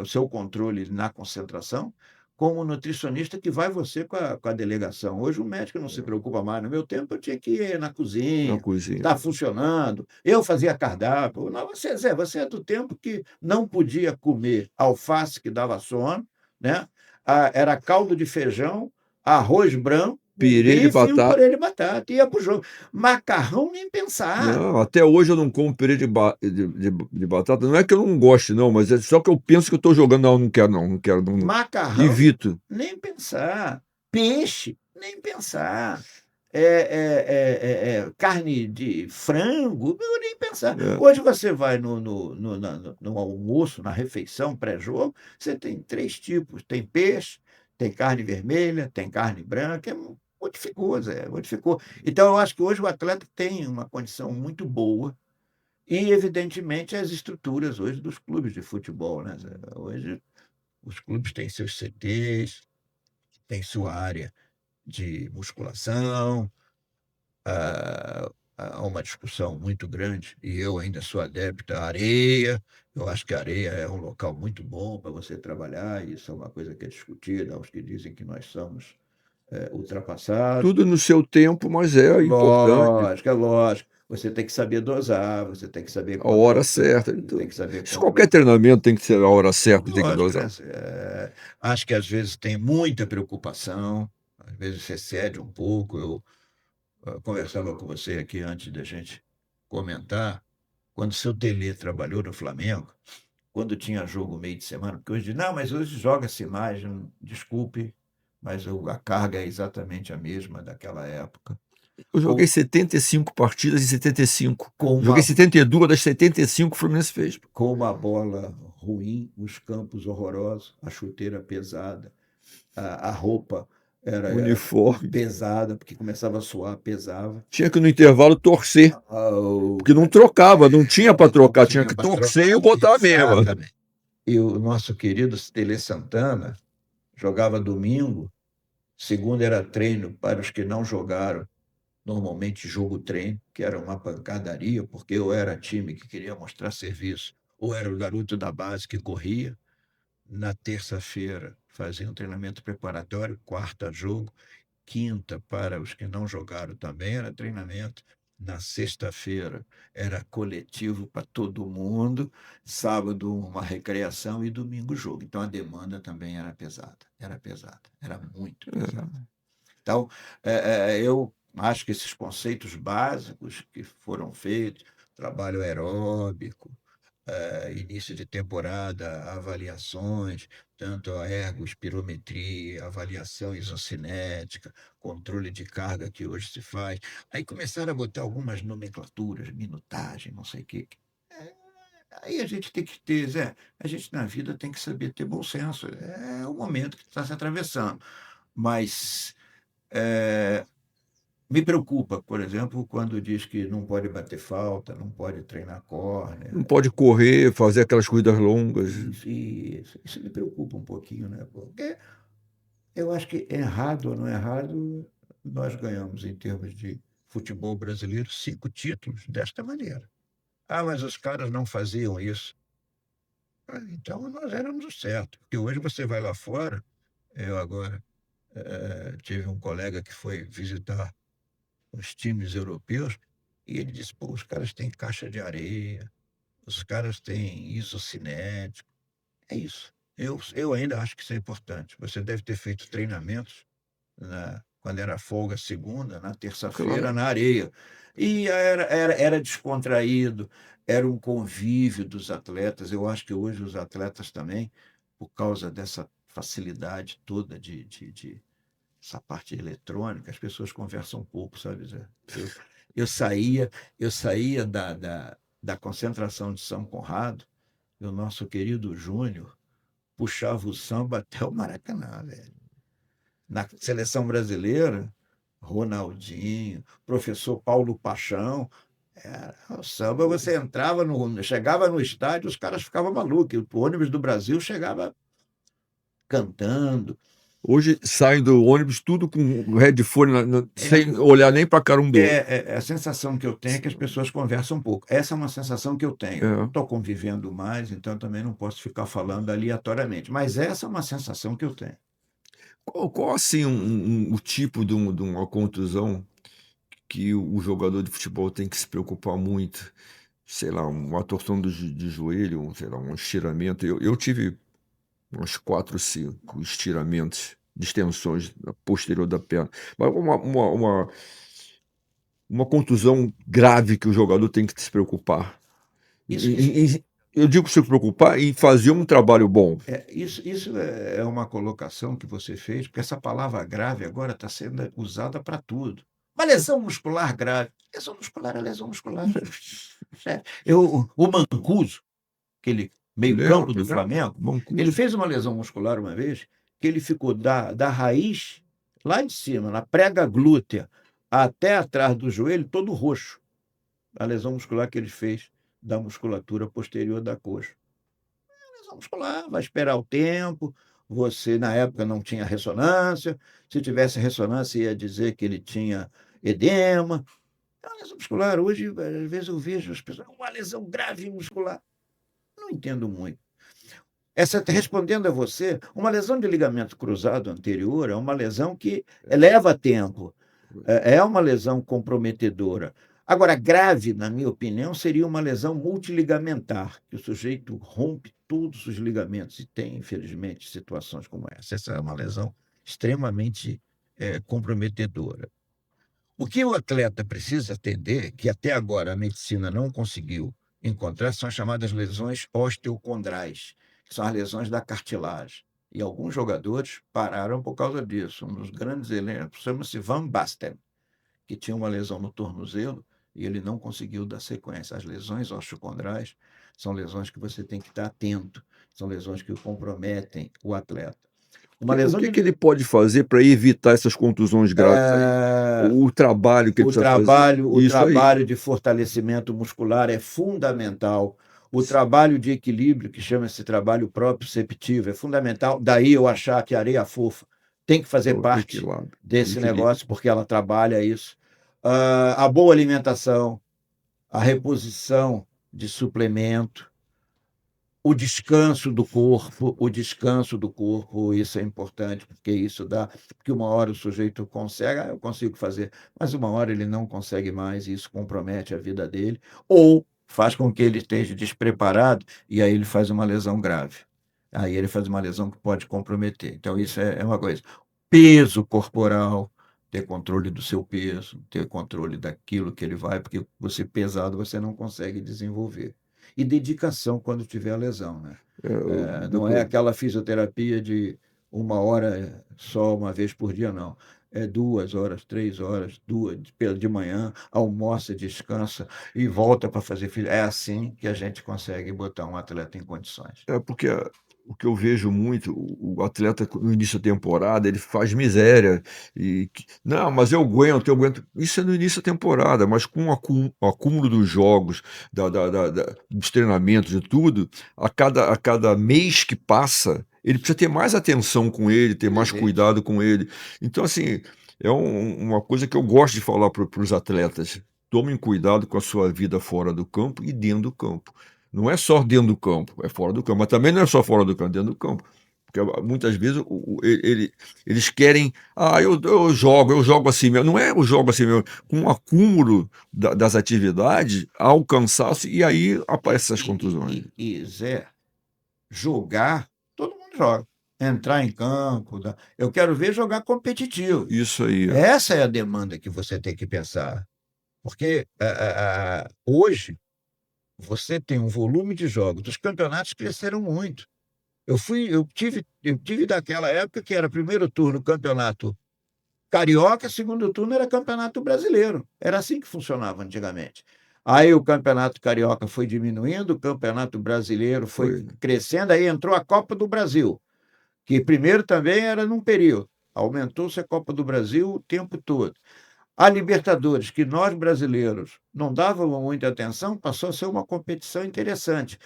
o seu controle na concentração, como o nutricionista que vai você com a delegação. Hoje o médico não se preocupa mais. No meu tempo eu tinha que ir na Na cozinha, cozinha. está funcionando. Eu fazia cardápio. Não, Zé, você é do tempo que não podia comer alface, que dava sono, né? Era caldo de feijão, arroz branco, um Pirê de bife e um batata. purê de batata. Ia para o jogo. Macarrão, nem pensar. Não, até hoje eu não como pirê de batata. Não é que eu não goste, não, mas é só que eu penso que eu estou jogando. Não, não quero, não, não quero. Não. Macarrão, Evito. nem pensar. Peixe, nem pensar. Carne de frango, eu nem pensar. É. Hoje você vai no almoço, na refeição, pré-jogo, você tem três tipos: tem peixe, tem carne vermelha, tem carne branca, modificou, Zé, modificou. Então, eu acho que hoje o atleta tem uma condição muito boa, e, evidentemente, as estruturas hoje dos clubes de futebol, né, Zé? Hoje os clubes têm seus CTs, têm sua área de musculação. Há uma discussão muito grande, e eu ainda sou adepto à areia. Eu acho que a areia é um local muito bom para você trabalhar, e isso é uma coisa que é discutida. Há os que dizem que nós somos ultrapassados. Tudo no seu tempo, mas é importante. Lógico, é lógico. Você tem que saber dosar, você tem que saber A hora quando, certa. tem Então, que saber isso qualquer quando. treinamento tem que ser a hora certa, tem que Lógico, né? dosar. Acho que às vezes tem muita preocupação, às vezes você cede um pouco. conversava com você aqui antes da gente comentar, quando seu Tele trabalhou no Flamengo, quando tinha jogo meio de semana, porque hoje, não, mas hoje joga-se mais, desculpe, mas a carga é exatamente a mesma daquela época. Eu joguei 75 partidas em 75. Com Joguei uma, 72 das 75 o Fluminense fez. com uma bola ruim, os campos horrorosos, a chuteira pesada, a roupa era Uniforme. pesada, porque começava a suar, pesava. Tinha que no intervalo torcer, porque não trocava, não tinha para trocar, tinha que torcer e botar a mesma. Exatamente. E o nosso querido Tele Santana jogava domingo, segunda era treino para os que não jogaram, normalmente jogo-treino, que era uma pancadaria, porque eu era time que queria mostrar serviço, ou era o garoto da base que corria. Na terça-feira fazia um treinamento preparatório, quarta jogo, quinta para os que não jogaram também era treinamento. Na sexta-feira era coletivo para todo mundo, sábado uma recreação e domingo jogo. Então a demanda também era pesada, era muito pesada. Então, eu acho que esses conceitos básicos que foram feitos, trabalho aeróbico, início de temporada, avaliações, tanto a ergospirometria, avaliação isocinética, controle de carga que hoje se faz. Aí começaram a botar algumas nomenclaturas, minutagem, não sei o quê. Aí a gente tem que ter, Zé, a gente na vida tem que saber ter bom senso. É o momento que está se atravessando. Mas me preocupa, por exemplo, quando diz que não pode bater falta, não pode treinar córnea. Não pode correr, fazer aquelas corridas longas. Isso me preocupa um pouquinho, né? Porque eu acho que errado ou não errado, nós ganhamos em termos de futebol brasileiro 5 títulos desta maneira. Ah, mas os caras não faziam isso. Então nós éramos o certo. Porque hoje você vai lá fora, eu agora tive um colega que foi visitar os times europeus e ele disse, pô, os caras têm caixa de areia, os caras têm isocinético. É isso. Eu ainda acho que isso é importante. Você deve ter feito treinamentos quando era folga segunda, na terça-feira, Claro. na areia. E era descontraído, era um convívio dos atletas. Eu acho que hoje os atletas também, por causa dessa facilidade toda de essa parte eletrônica, as pessoas conversam um pouco, sabe, Zé? Eu saía, eu saía da concentração de São Conrado, e o nosso querido Júnior puxava o samba até o Maracanã, velho. Na seleção brasileira, Ronaldinho, professor Paulo Paixão, o samba, você entrava chegava no estádio, os caras ficavam malucos. O ônibus do Brasil chegava cantando. Hoje saem do ônibus tudo com headphone, sem olhar nem para a cara um do outro. A sensação que eu tenho é que as pessoas conversam um pouco. Essa é uma sensação que eu tenho. É. Estou convivendo mais, então também não posso ficar falando aleatoriamente. Mas essa é uma sensação que eu tenho. Qual assim, o tipo de uma contusão que o jogador de futebol tem que se preocupar muito? Sei lá, uma torção de joelho, sei lá, um estiramento. Eu tive uns 4, 5 estiramentos, distensões posterior da perna. Mas uma contusão grave que o jogador tem que se preocupar. Isso, Eu digo se preocupar em fazer um trabalho bom. isso é uma colocação que você fez, porque essa palavra grave agora está sendo usada para tudo. Uma lesão muscular grave. Lesão muscular é lesão muscular. O Mancuso, aquele meio-campo do Flamengo, ele fez uma lesão muscular uma vez, que ele ficou da raiz, lá de cima, na prega glútea, até atrás do joelho, todo roxo. A lesão muscular que ele fez da musculatura posterior da coxa. Lesão muscular, vai esperar o tempo. Você, na época, não tinha ressonância. Se tivesse ressonância, ia dizer que ele tinha edema. É uma lesão muscular. Hoje, às vezes, eu vejo as pessoas, uma lesão grave muscular. Não entendo muito. Respondendo a você, uma lesão de ligamento cruzado anterior é uma lesão que leva tempo. É uma lesão comprometedora. Agora, grave, na minha opinião, seria uma lesão multiligamentar, que o sujeito rompe todos os ligamentos e tem, infelizmente, situações como essa. Essa é uma lesão extremamente comprometedora. O que o atleta precisa atender, que até agora a medicina não conseguiu encontrar, são as chamadas lesões osteocondrais, que são as lesões da cartilagem. E alguns jogadores pararam por causa disso. Um dos grandes exemplos chama-se Van Basten, que tinha uma lesão no tornozelo e ele não conseguiu dar sequência. As lesões osteocondrais são lesões que você tem que estar atento, são lesões que comprometem o atleta. Uma O lesão que de que ele pode fazer para evitar essas contusões graves aí? O trabalho que ele precisa fazer. o Isso aí. trabalho de fortalecimento muscular é fundamental. O trabalho de equilíbrio, que chama esse trabalho proprioceptivo, é fundamental. Daí eu achar que a areia fofa tem que É fazer o parte equilíbrio. desse Equilíbrio. negócio, porque ela trabalha isso. A boa alimentação, a reposição de suplemento, o descanso do corpo, isso é importante, porque isso dá, porque uma hora o sujeito consegue, eu consigo fazer, mas uma hora ele não consegue mais, e isso compromete a vida dele, ou faz com que ele esteja despreparado, e aí ele faz uma lesão grave. Aí ele faz uma lesão que pode comprometer. Então, isso é uma coisa. Peso corporal, ter controle do seu peso, ter controle daquilo que ele vai, porque você pesado você não consegue desenvolver. E dedicação quando tiver a lesão, né? Não é Doutor, aquela fisioterapia de uma hora só, uma vez por dia, não. É 2 horas, 3 horas, de manhã, almoça, descansa e volta para fazer filho. É assim que a gente consegue botar um atleta em condições. porque o que eu vejo muito, o atleta no início da temporada, ele faz miséria não, mas eu aguento. Isso é no início da temporada, mas com o acúmulo dos jogos, dos treinamentos e tudo, a cada mês que passa, ele precisa ter mais atenção com ele, ter mais Evidente. cuidado com ele. Então, assim, é uma coisa que eu gosto de falar para os atletas. Tomem cuidado com a sua vida fora do campo e dentro do campo. Não é só dentro do campo, é fora do campo. Mas também não é só fora do campo, dentro do campo. Porque muitas vezes eles querem. Ah, eu jogo assim mesmo. Não é eu jogo assim mesmo. Com o acúmulo das atividades, há o cansaço e aí aparecem essas contusões. Zé, jogar, todo mundo joga. Entrar em campo. Eu quero ver jogar competitivo. Isso aí. Essa é a demanda que você tem que pensar. Porque hoje você tem um volume de jogos. Os campeonatos cresceram muito. Eu tive daquela época que era primeiro turno campeonato carioca, segundo turno era campeonato brasileiro. Era assim que funcionava antigamente. Aí o campeonato carioca foi diminuindo, o campeonato brasileiro foi Foi. crescendo, aí entrou a Copa do Brasil, que primeiro também era num período. Aumentou-se a Copa do Brasil o tempo todo. A Libertadores, que nós brasileiros não dávamos muita atenção, passou a ser uma competição interessante.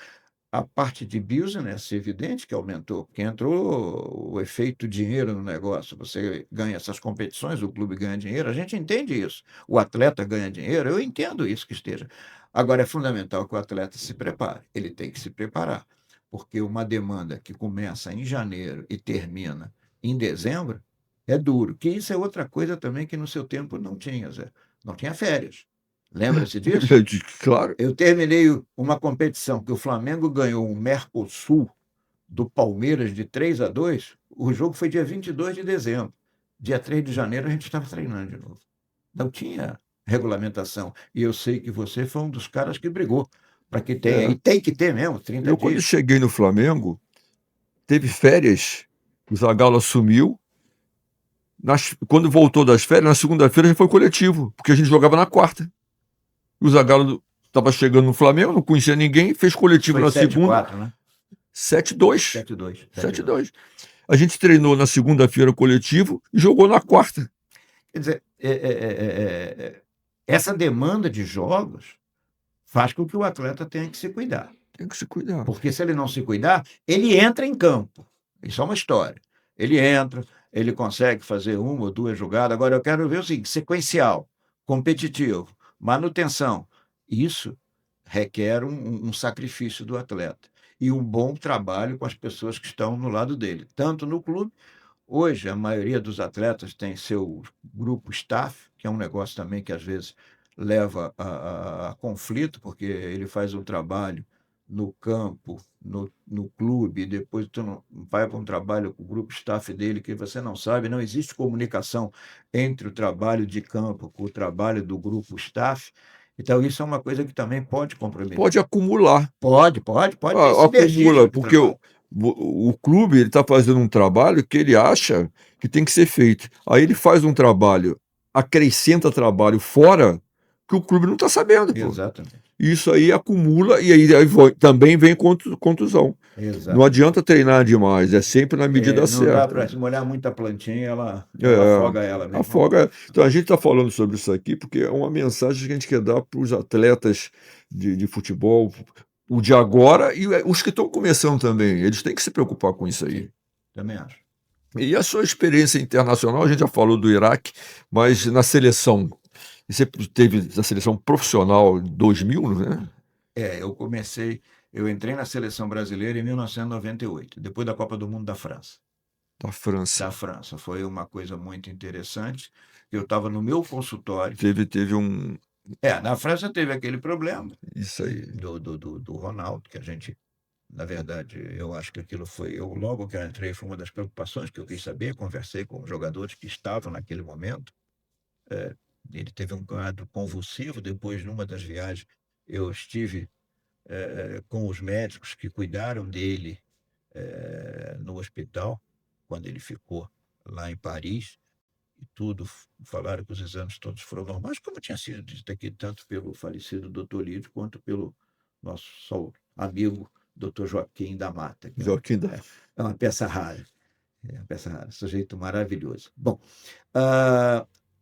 A parte de business, evidente que aumentou, porque entrou o efeito dinheiro no negócio. Você ganha essas competições, o clube ganha dinheiro, a gente entende isso. O atleta ganha dinheiro, eu entendo isso que esteja. Agora, é fundamental que o atleta se prepare, ele tem que se preparar, porque uma demanda que começa em janeiro e termina em dezembro é duro. Que isso é outra coisa também que no seu tempo não tinha, Zé. Não tinha férias. Lembra-se disso? Claro. Eu terminei uma competição que o Flamengo ganhou um Mercosul do Palmeiras de 3-2. O jogo foi dia 22 de dezembro. Dia 3 de janeiro a gente estava treinando de novo. Não tinha regulamentação. E eu sei que você foi um dos caras que brigou para que tenha. É. E tem que ter mesmo, 30 Quando dias. cheguei no Flamengo, teve férias, o Zagallo assumiu. Quando voltou das férias, na segunda-feira a gente foi coletivo, porque a gente jogava na quarta. O Zagallo estava chegando no Flamengo, não conhecia ninguém, fez coletivo Foi na segunda, 7-4, né? 7-2. 7-2. 7-2. A gente treinou na segunda-feira coletivo e jogou na quarta. Quer dizer, essa demanda de jogos faz com que o atleta tenha que se cuidar. Tem que se cuidar. Porque se ele não se cuidar, ele entra em campo. Isso é uma história. Ele entra, ele consegue fazer uma ou duas jogadas. Agora, eu quero ver o seguinte: sequencial, competitivo, manutenção. Isso requer um sacrifício do atleta e um bom trabalho com as pessoas que estão no lado dele, tanto no clube. Hoje, a maioria dos atletas tem seu grupo staff, que é um negócio também que às vezes leva a conflito, porque ele faz um trabalho no campo, no clube, depois tu não vai para um trabalho com o grupo staff dele que você não sabe, não existe comunicação entre o trabalho de campo com o trabalho do grupo staff. Então, isso é uma coisa que também pode comprometer. Pode acumular. Pode ter Acumula, sinergismo de porque trabalho. o clube ele está fazendo um trabalho que ele acha que tem que ser feito. Aí ele faz um trabalho, acrescenta trabalho fora que o clube não está sabendo, pô. Exatamente. Isso aí acumula e aí também vem contusão. Não Exatamente. adianta treinar demais, é sempre na medida Não dá certa. para se molhar muito a plantinha, ela É, afoga ela mesmo. afoga. Então a gente está falando sobre isso aqui porque é uma mensagem que a gente quer dar para os atletas de futebol, o de agora e os que estão começando também. Eles têm que se preocupar com isso aí. Sim, também acho. E a sua experiência internacional, a gente já falou do Iraque, mas na seleção, você teve a seleção profissional em 2000, né? Eu entrei na seleção brasileira em 1998, depois da Copa do Mundo da França. Da França. Da França. Foi uma coisa muito interessante. Eu estava no meu consultório. Teve um. Na França teve aquele problema Isso aí. do Ronaldo, que a gente, na verdade, eu acho que aquilo foi. Logo que eu entrei, foi uma das preocupações que eu quis saber. Conversei com os jogadores que estavam naquele momento. Ele teve um quadro convulsivo. Depois, numa das viagens, eu estive com os médicos que cuidaram dele no hospital, quando ele ficou lá em Paris, e tudo, falaram que os exames todos foram normais, como tinha sido dito aqui, tanto pelo falecido doutor Lídio, quanto pelo nosso amigo doutor Joaquim da Mata, que é uma peça rara. É uma peça rara, sujeito maravilhoso. Bom,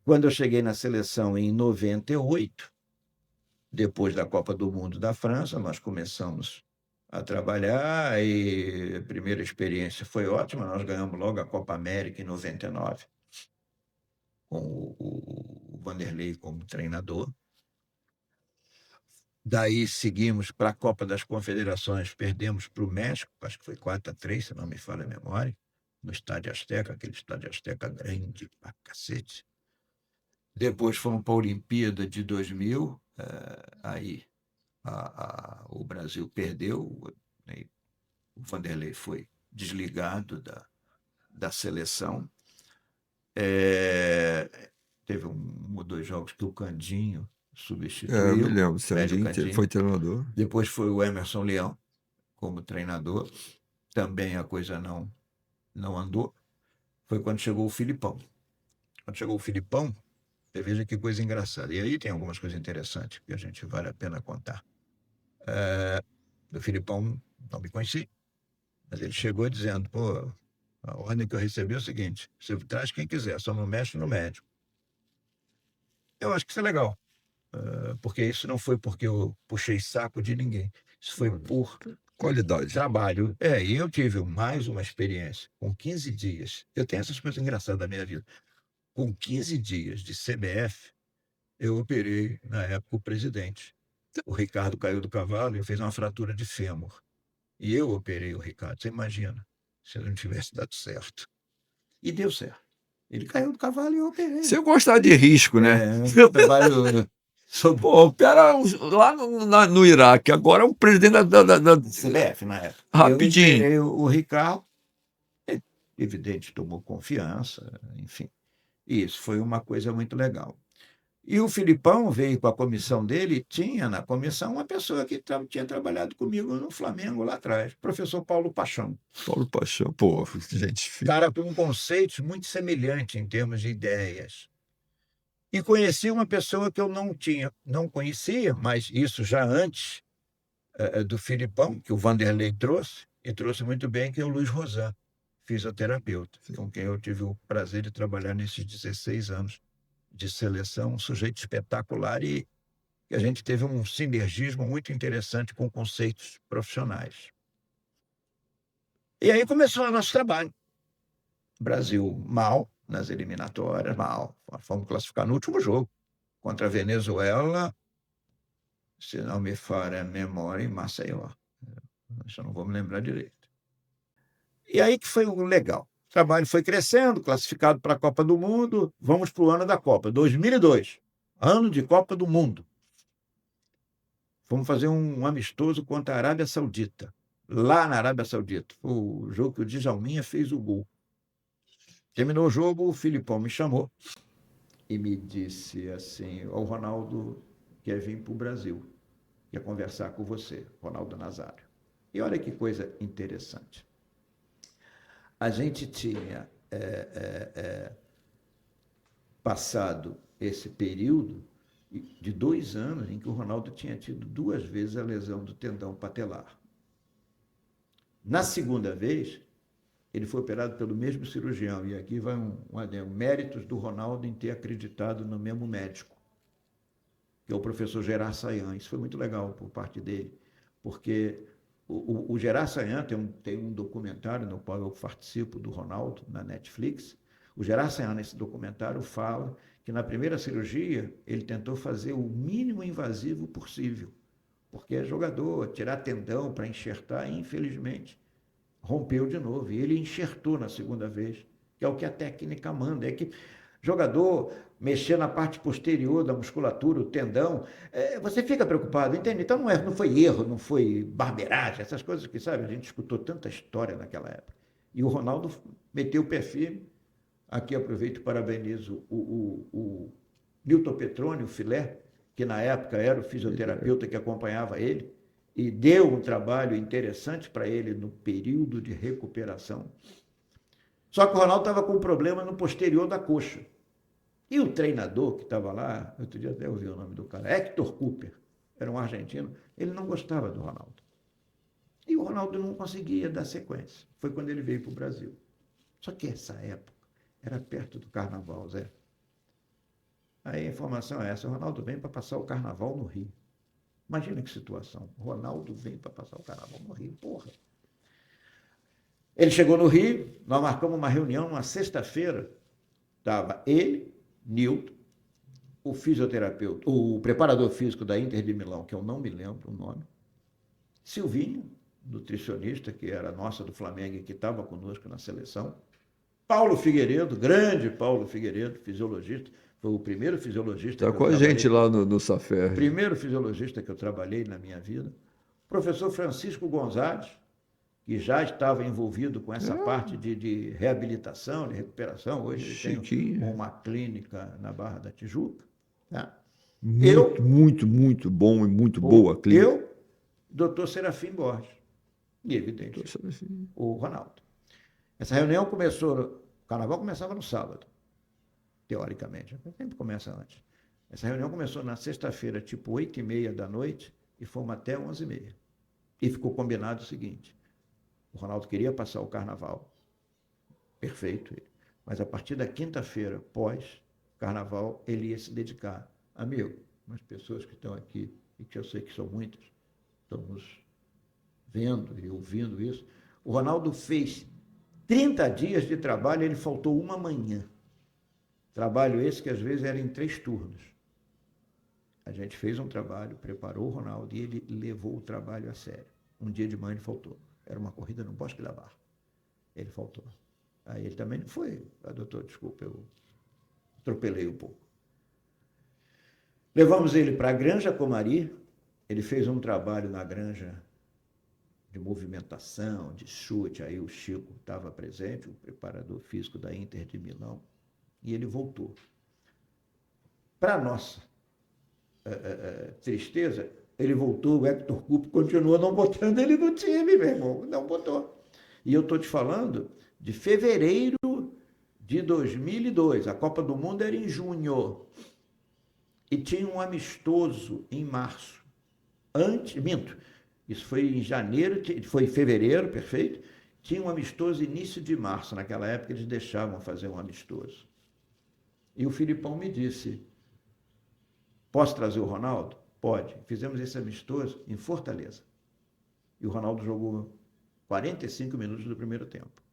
quando eu cheguei na seleção em 98, depois da Copa do Mundo da França, nós começamos a trabalhar e a primeira experiência foi ótima. Nós ganhamos logo a Copa América em 99, com o Vanderlei como treinador. Daí seguimos para a Copa das Confederações, perdemos para o México, acho que foi 4-3, se não me falha a memória, no Estádio Azteca, aquele Estádio Azteca grande pra cacete. Depois fomos para a Olimpíada de 2000, aí o Brasil perdeu, né? O Vanderlei foi desligado da seleção. Teve um ou dois jogos que o Candinho substituiu. Eu me lembro, o Candinho foi treinador. Depois foi o Emerson Leão como treinador. Também a coisa não andou. Foi quando chegou o Filipão. Quando chegou o Filipão, você veja que coisa engraçada. E aí tem algumas coisas interessantes que a gente vale a pena contar. O Filipão não me conheci, mas ele chegou dizendo, pô, a ordem que eu recebi é o seguinte: você traz quem quiser, só não mexe no médico. Eu acho que isso é legal, porque isso não foi porque eu puxei saco de ninguém. Isso foi por Qualidade. trabalho. E eu tive mais uma experiência. Com 15 dias, eu tenho essas coisas engraçadas da minha vida. Com 15 dias de CBF, eu operei, na época, o presidente. O Ricardo caiu do cavalo e fez uma fratura de fêmur. E eu operei o Ricardo. Você imagina se não tivesse dado certo. E deu certo. Ele caiu do cavalo e eu operei. Você gosta de risco, né? Eu trabalho Pô, opera lá no Iraque, agora é o presidente da CBF na época. Rapidinho. Eu operei o Ricardo, evidente, tomou confiança, enfim. Isso foi uma coisa muito legal. E o Filipão veio com a comissão dele, tinha na comissão uma pessoa que tinha trabalhado comigo no Flamengo lá atrás, professor Paulo Paixão. Paulo Paixão, pô, gente fina. Cara com conceitos muito semelhantes em termos de ideias. E conheci uma pessoa que eu não conhecia, mas isso já antes do Filipão, que o Vanderlei trouxe, e trouxe muito bem, que é o Luiz Rosan, fisioterapeuta, com quem eu tive o prazer de trabalhar nesses 16 anos de seleção, um sujeito espetacular, e a gente teve um sinergismo muito interessante com conceitos profissionais. E aí começou o nosso trabalho. Brasil mal nas eliminatórias, mal. Fomos classificar no último jogo, contra a Venezuela, se não me falha a memória, em Maceió. Isso eu não vou me lembrar direito. E aí que foi o legal. O trabalho foi crescendo, classificado para a Copa do Mundo. Vamos para o ano da Copa, 2002. Ano de Copa do Mundo. Fomos fazer um amistoso contra a Arábia Saudita, lá na Arábia Saudita. Foi o jogo que o Djalminha fez o gol. Terminou o jogo, o Filipão me chamou e me disse assim: o Ronaldo quer vir para o Brasil, quer conversar com você, Ronaldo Nazário. E olha que coisa interessante. A gente tinha passado esse período de 2 anos em que o Ronaldo tinha tido 2 vezes a lesão do tendão patelar. Na segunda vez, ele foi operado pelo mesmo cirurgião. E aqui vai um adendo. Méritos do Ronaldo em ter acreditado no mesmo médico, que é o professor Gerard Sayan. Isso foi muito legal por parte dele, porque o Gerard Sayan tem um documentário no qual eu participo do Ronaldo, na Netflix. O Gerard Sayan, nesse documentário, fala que na primeira cirurgia ele tentou fazer o mínimo invasivo possível, porque é jogador, tirar tendão para enxertar, e infelizmente rompeu de novo. E ele enxertou na segunda vez, que é o que a técnica manda. É que jogador mexer na parte posterior da musculatura, o tendão, você fica preocupado, entende? Então não foi erro, não foi barbeiragem, essas coisas que, sabe, a gente escutou tanta história naquela época. E o Ronaldo meteu o pé firme. Aqui aproveito e parabenizo o Nilton Petroni, o Filé, que na época era o fisioterapeuta que acompanhava ele, e deu um trabalho interessante para ele no período de recuperação. Só que o Ronaldo estava com um problema no posterior da coxa. E o treinador que estava lá, outro dia até ouvi o nome do cara, Héctor Cooper, era um argentino, ele não gostava do Ronaldo. E o Ronaldo não conseguia dar sequência. Foi quando ele veio para o Brasil. Só que essa época era perto do Carnaval, Zé. Aí a informação é essa: o Ronaldo vem para passar o Carnaval no Rio. Imagina que situação. O Ronaldo vem para passar o Carnaval no Rio, porra. Ele chegou no Rio, nós marcamos uma reunião numa sexta-feira. Estava ele, Nilton, o fisioterapeuta, o preparador físico da Inter de Milão, que eu não me lembro o nome, Silvinho, nutricionista, que era nossa do Flamengo e que estava conosco na seleção, Paulo Figueiredo, grande Paulo Figueiredo, fisiologista, foi o primeiro fisiologista Está que eu com a trabalhei. gente lá no Safer. Primeiro fisiologista que eu trabalhei na minha vida. Professor Francisco Gonzalez, que já estava envolvido com essa parte de reabilitação, de recuperação. Hoje ele tem uma clínica na Barra da Tijuca. Tá? Muito bom e muito boa a clínica. Eu, doutor Serafim Borges, e evidente, o Ronaldo. Essa reunião começou, o Carnaval começava no sábado, teoricamente, sempre começa antes. Essa reunião começou na sexta-feira, tipo 8h30 da noite, e fomos até 11h30. E ficou combinado o seguinte: o Ronaldo queria passar o Carnaval, perfeito, mas a partir da quinta-feira, pós-Carnaval, ele ia se dedicar. Amigo, as pessoas que estão aqui, e que eu sei que são muitas, estamos vendo e ouvindo isso, o Ronaldo fez 30 dias de trabalho, ele faltou uma manhã. Trabalho esse que às vezes era em 3 turnos. A gente fez um trabalho, preparou o Ronaldo e ele levou o trabalho a sério. Um dia de manhã ele faltou. Era uma corrida no Bosque da Barra. Ele faltou. Aí ele também não foi. Doutor, desculpa, eu atropelei um pouco. Levamos ele para a Granja Comari. Ele fez um trabalho na granja de movimentação, de chute. Aí o Chico estava presente, o preparador físico da Inter de Milão. E ele voltou. Para nossa tristeza, ele voltou, o Héctor Cooper continuou não botando ele no time, meu irmão. Não botou. E eu estou te falando de fevereiro de 2002. A Copa do Mundo era em junho. E tinha um amistoso em março. Isso foi em janeiro, foi em fevereiro, perfeito. Tinha um amistoso início de março. Naquela época eles deixavam fazer um amistoso. E o Filipão me disse: posso trazer o Ronaldo? Pode. Fizemos esse amistoso em Fortaleza. E o Ronaldo jogou 45 minutos do primeiro tempo.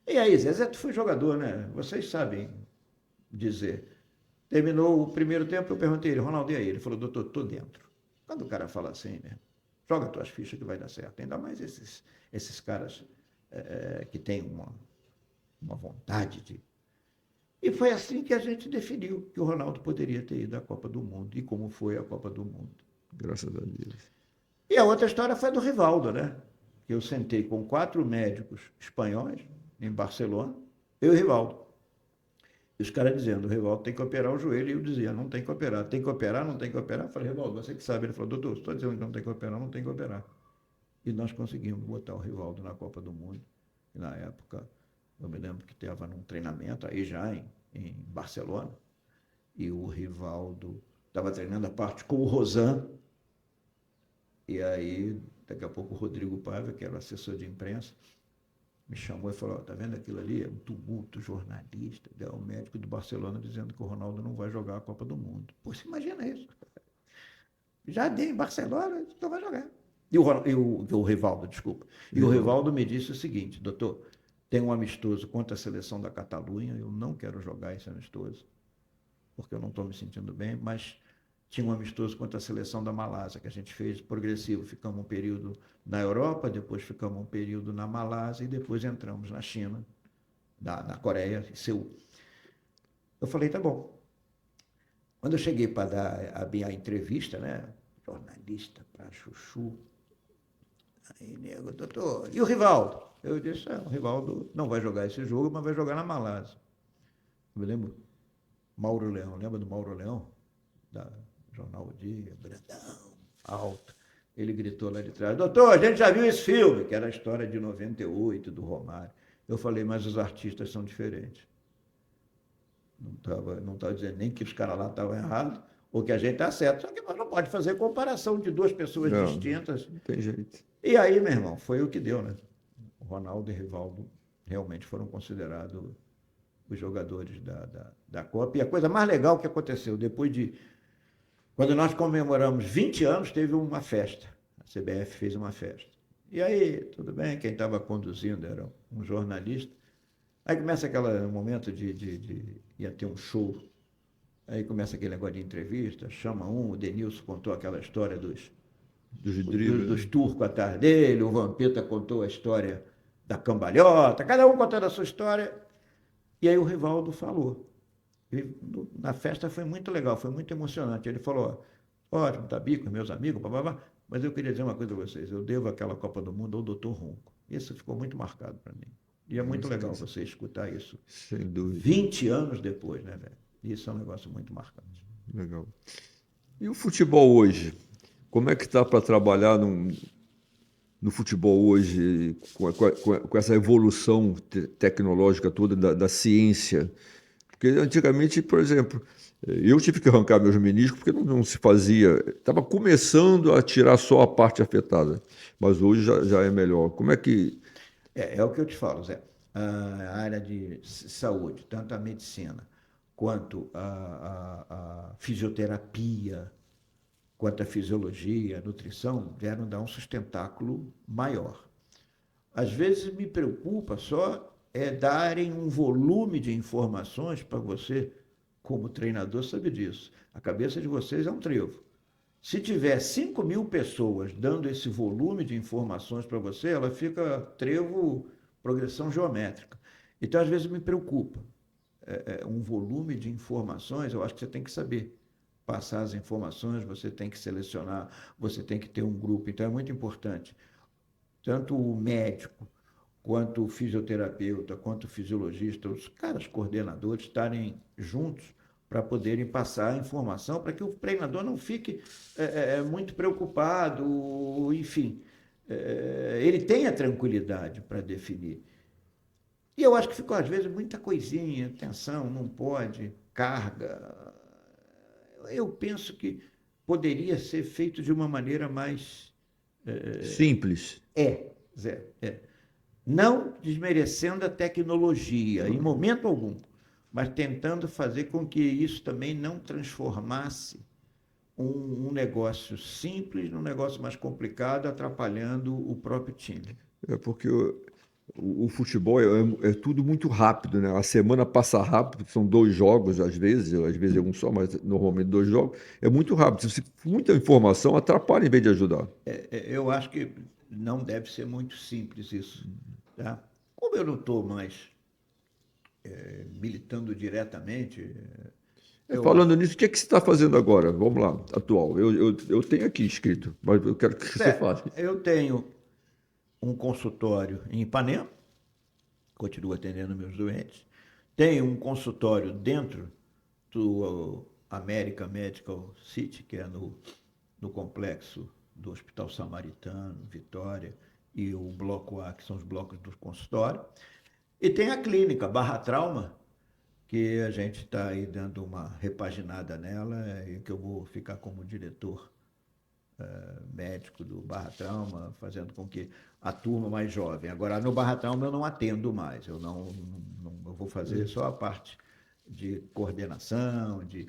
E aí, Zezé, tu foi jogador, né? Vocês sabem dizer. Terminou o primeiro tempo, eu perguntei a ele: Ronaldo, e aí? Ele falou: doutor, tô dentro. Quando o cara fala assim, né? Joga tuas fichas que vai dar certo. Ainda mais esses caras que têm uma vontade de... E foi assim que a gente definiu que o Ronaldo poderia ter ido à Copa do Mundo. E como foi a Copa do Mundo? Graças a Deus. E a outra história foi do Rivaldo, né? Eu sentei com 4 médicos espanhóis em Barcelona, eu e o Rivaldo. E os caras dizendo, o Rivaldo tem que operar o joelho. E eu dizia, não tem que operar. Tem que operar, não tem que operar? Eu falei, Rivaldo, você que sabe. Ele falou, doutor, estou dizendo que não tem que operar, não tem que operar. E nós conseguimos botar o Rivaldo na Copa do Mundo. E na época, eu me lembro que estava num treinamento aí já em Barcelona. E o Rivaldo estava treinando a parte com o Rosan. E aí, daqui a pouco, o Rodrigo Paiva, que era o assessor de imprensa, me chamou e falou, tá vendo aquilo ali? É um tumulto jornalista, é o médico do Barcelona dizendo que o Ronaldo não vai jogar a Copa do Mundo. Pô, você imagina isso. Já dei em Barcelona, não vai jogar. O Rivaldo, desculpa. E o Rivaldo me disse o seguinte, doutor, tem um amistoso contra a seleção da Catalunha, eu não quero jogar esse amistoso, porque eu não estou me sentindo bem, mas tinha um amistoso contra a seleção da Malásia, que a gente fez progressivo. Ficamos um período na Europa, depois ficamos um período na Malásia e depois entramos na China, na Coreia, em Seul. Eu falei, tá bom. Quando eu cheguei para dar a minha entrevista, né, jornalista para chuchu, aí, nego, doutor, e o Rivaldo? Eu disse, o Rivaldo não vai jogar esse jogo, mas vai jogar na Malásia. Eu me lembro, Mauro Leão, lembra do Mauro Leão? Da Jornal O Dia, grandão, alto. Ele gritou lá de trás, doutor, a gente já viu esse filme, que era a história de 98, do Romário. Eu falei, mas os artistas são diferentes. Não estava dizendo nem que os caras lá estavam errados, ou que a gente está certo, só que nós não pode fazer comparação de duas pessoas distintas. Não tem jeito. E aí, meu irmão, foi o que deu, né? O Ronaldo e o Rivaldo realmente foram considerados os jogadores da Copa. E a coisa mais legal que aconteceu, quando nós comemoramos 20 anos, teve uma festa. A CBF fez uma festa. E aí, tudo bem, quem estava conduzindo era um jornalista. Aí começa aquele momento ia ter um show. Aí começa aquele negócio de entrevista, chama o Denilson contou aquela história dos turcos atrás dele, o Vampeta contou a história da cambalhota, cada um contando a sua história. E aí o Rivaldo falou. Na festa foi muito legal, foi muito emocionante. Ele falou, ótimo, tá bico, meus amigos, bababá, mas eu queria dizer uma coisa a vocês, eu devo aquela Copa do Mundo ao Dr. Ronco. Isso ficou muito marcado para mim. E é muito legal você escutar isso. Sem dúvida. 20 anos depois, né, velho? Isso é um negócio muito marcante. Legal. E o futebol hoje? Como é que está para trabalhar no futebol hoje, com essa evolução tecnológica toda da ciência? Porque antigamente, por exemplo, eu tive que arrancar meus meniscos porque não se fazia. Estava começando a tirar só a parte afetada, mas hoje já é melhor. Como é que. É o que eu te falo, Zé. A área de saúde, tanto a medicina quanto a fisioterapia, quanto a fisiologia, a nutrição, vieram dar um sustentáculo maior. Às vezes me preocupa só darem um volume de informações para você, como treinador, sabe disso. A cabeça de vocês é um trevo. Se tiver 5.000 pessoas dando esse volume de informações para você, ela fica trevo, progressão geométrica. Então, às vezes, me preocupa. Um volume de informações, eu acho que você tem que saber passar as informações, você tem que selecionar, você tem que ter um grupo. Então, é muito importante. Tanto o médico, quanto o fisioterapeuta, quanto o fisiologista, os caras coordenadores estarem juntos para poderem passar a informação, para que o treinador não fique muito preocupado, enfim, ele tenha tranquilidade para definir. E eu acho que ficou, às vezes, muita coisinha, atenção, não pode, carga. Eu penso que poderia ser feito de uma maneira mais... Simples. Zé, não desmerecendo a tecnologia, em momento algum, mas tentando fazer com que isso também não transformasse um negócio simples num negócio mais complicado, atrapalhando o próprio time. Porque o futebol é tudo muito rápido, né? A semana passa rápido, são 2 jogos às vezes é um só, mas normalmente 2 jogos. É muito rápido. Se muita informação atrapalha em vez de ajudar. Eu acho que não deve ser muito simples isso. Tá? Como eu não estou mais militando diretamente, Falando nisso, o que é que você está fazendo agora? Vamos lá, atual. Eu tenho aqui escrito, mas eu quero que você fale. Eu tenho um consultório em Ipanema, continuo atendendo meus doentes. Tenho um consultório dentro do American Medical City, que é no complexo do Hospital Samaritano, Vitória, e o Bloco A, que são os blocos do consultório. E tem a clínica Barra Trauma, que a gente está aí dando uma repaginada nela, e que eu vou ficar como diretor médico do Barra Trauma, fazendo com que a turma mais jovem. Agora, no Barra Trauma eu não atendo mais, eu eu vou fazer só a parte de coordenação, de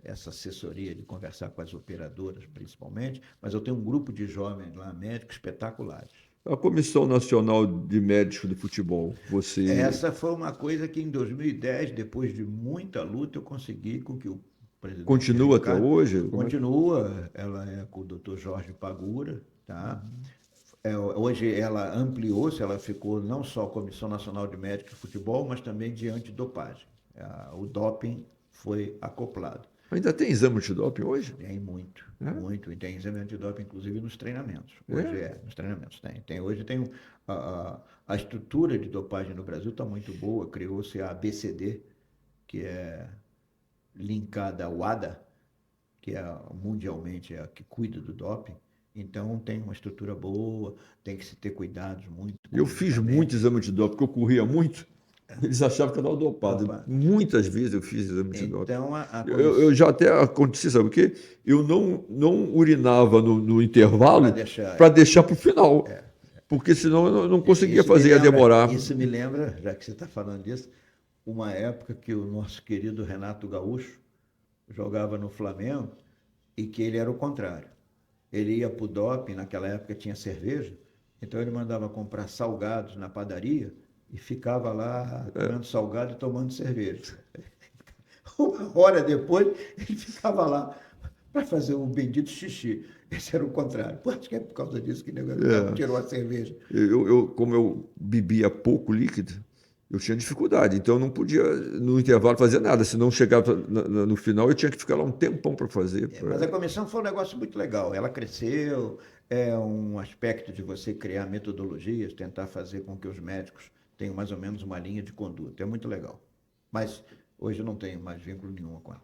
essa assessoria, de conversar com as operadoras, principalmente, mas eu tenho um grupo de jovens lá, médicos espetaculares. A Comissão Nacional de Médicos de Futebol, você... Essa foi uma coisa que em 2010, depois de muita luta, eu consegui com que o presidente Continua até Ricardo, hoje? continua, ela é com o Dr. Jorge Pagura, tá? Hoje ela ampliou-se, ela ficou não só Comissão Nacional de Médicos de Futebol, mas também de antidopagem. O doping foi acoplado. Ainda tem exame antidoping hoje? Tem muito, muito. E tem exame antidoping, inclusive, nos treinamentos. Hoje nos treinamentos tem. Hoje tem a estrutura de dopagem no Brasil está muito boa. Criou-se a ABCD, que é linkada ao ADA, que é mundialmente a que cuida do doping. Então tem uma estrutura boa, tem que se ter cuidados muito. Eu fiz muito exame antidoping, porque eu corria muito. Eles achavam que eu estava dopado. Muitas vezes eu fiz exame antidoping. Então, eu já até aconteci, sabe o quê? Eu não urinava no intervalo para deixar para o final. Porque senão eu não conseguia fazer, ia demorar. Isso me lembra, já que você está falando disso, uma época que o nosso querido Renato Gaúcho jogava no Flamengo e que ele era o contrário. Ele ia para o doping, naquela época tinha cerveja, então ele mandava comprar salgados na padaria e ficava lá comendo salgado e tomando cerveja. Uma hora depois, ele ficava lá para fazer um bendito xixi. Esse era o contrário. Pô, acho que é por causa disso que o negócio tirou a cerveja. Como eu bebia pouco líquido, eu tinha dificuldade. Então eu não podia, no intervalo, fazer nada. Senão chegava no final, eu tinha que ficar lá um tempão para fazer. Mas a comissão foi um negócio muito legal. Ela cresceu, é um aspecto de você criar metodologias, tentar fazer com que os médicos tenham mais ou menos uma linha de conduta. É muito legal. Mas hoje eu não tenho mais vínculo nenhum com ela.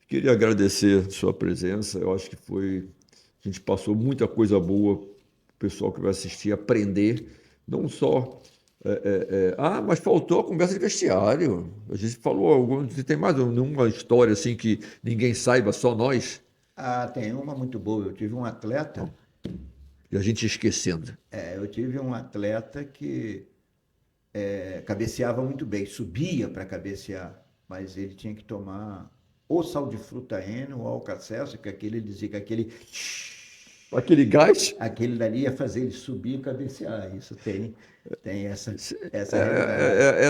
Queria agradecer a sua presença. Eu acho que a gente passou muita coisa boa para o pessoal que vai assistir, aprender, não só... mas faltou a conversa de vestiário. A gente falou, tem mais uma história assim que ninguém saiba, só nós? Tem uma muito boa. Eu tive um atleta... E a gente esquecendo. Eu tive um atleta que cabeceava muito bem, subia para cabecear, mas ele tinha que tomar ou sal de fruta N ou Alka-Seltzer, que aquele dizia que aquele gás, aquele dali ia fazer ele subir e cabecear. Isso tem essa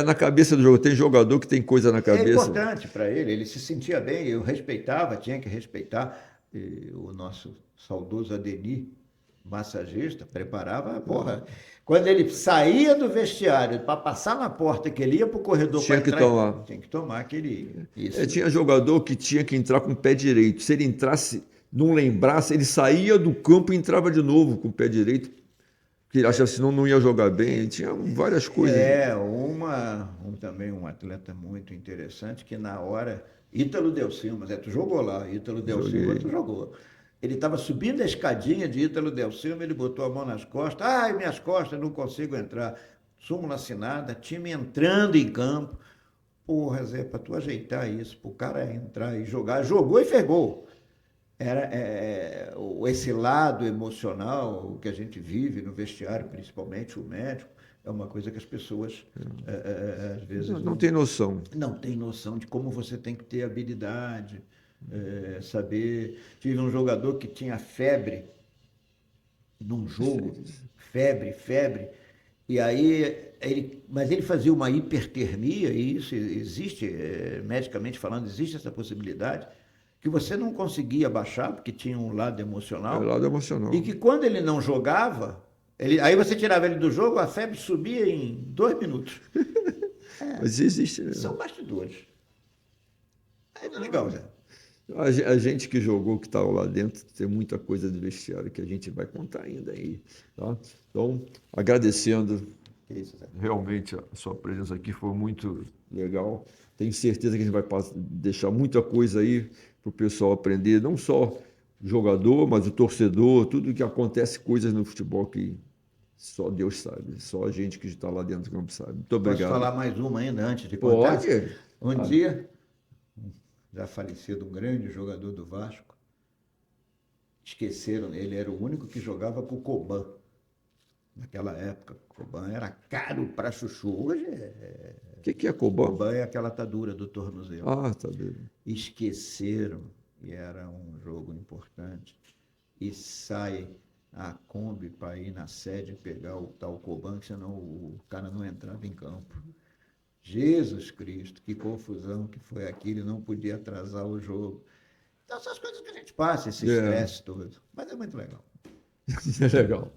na cabeça do jogo. Tem jogador que tem coisa na cabeça. É importante para ele se sentia bem, eu respeitava, tinha que respeitar. E o nosso saudoso Adenir, massagista, preparava, quando ele saía do vestiário para passar na porta, que ele ia para o corredor para entrar, tinha que tomar aquele... Tinha jogador que tinha que entrar com o pé direito. Se ele entrasse, não lembrasse, ele saía do campo e entrava de novo com o pé direito, porque ele achava que senão não ia jogar bem. Ele tinha várias coisas. Também um atleta muito interessante, que na hora... Ítalo Del Silva, mas tu jogou lá, Ítalo Del Silva, tu jogou. Ele estava subindo a escadinha de Ítalo Del Silva, ele botou a mão nas costas, minhas costas, não consigo entrar. Súmula assinada, time entrando em campo. Porra, Zé, para tu ajeitar isso, para o cara entrar e jogar, jogou e fez gol. Esse lado emocional que a gente vive no vestiário, principalmente o médico, é uma coisa que as pessoas, às vezes... Não tem noção. Não tem noção de como você tem que ter habilidade, saber... Tive um jogador que tinha febre num jogo, febre, e aí, mas ele fazia uma hipertermia, e isso existe, medicamente falando, existe essa possibilidade, que você não conseguia baixar, porque tinha um lado emocional. Lado emocional. E que quando ele não jogava, aí você tirava ele do jogo, a febre subia em 2 minutos. Mas existe. São bastidores. É legal, Zé. A gente que jogou, que estava lá dentro, tem muita coisa de vestiário que a gente vai contar ainda aí, tá? Então, agradecendo Que isso, Zé. realmente a sua presença aqui, foi muito legal. Tenho certeza que a gente vai deixar muita coisa aí para o pessoal aprender, não só o jogador, mas o torcedor, tudo que acontece, coisas no futebol que só Deus sabe, só a gente que está lá dentro do campo sabe. Muito Posso obrigado. falar mais uma ainda antes de contar? Pode? Um Ah, dia, já falecido, um grande jogador do Vasco, esqueceram, ele era o único que jogava com o Coban. Naquela época, Coban era caro para chuchu. Hoje, que é Coban? Coban é aquela atadura do tornozelo. Ah, tá bem. Esqueceram, e era um jogo importante, e sai a Kombi para ir na sede pegar o tal Coban, senão o cara não entrava em campo. Jesus Cristo, que confusão que foi aquilo, e não podia atrasar o jogo. Então, essas coisas que a gente passa, esse É, estresse todo. Mas é muito legal. é legal.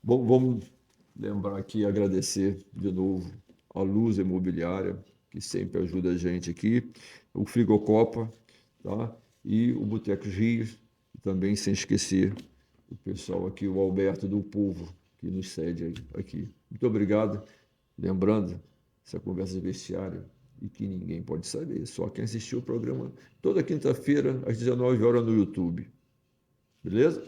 Bom, vamos lembrar aqui e agradecer de novo a Luz Imobiliária, que sempre ajuda a gente aqui, o Frigocopa, tá? E o Boteco Rios, e também sem esquecer o pessoal aqui, o Alberto do Povo, que nos cede aqui. Muito obrigado. Lembrando, essa conversa de vestiário e que ninguém pode saber, só quem assistiu o programa toda quinta-feira às 19 horas no YouTube. Beleza?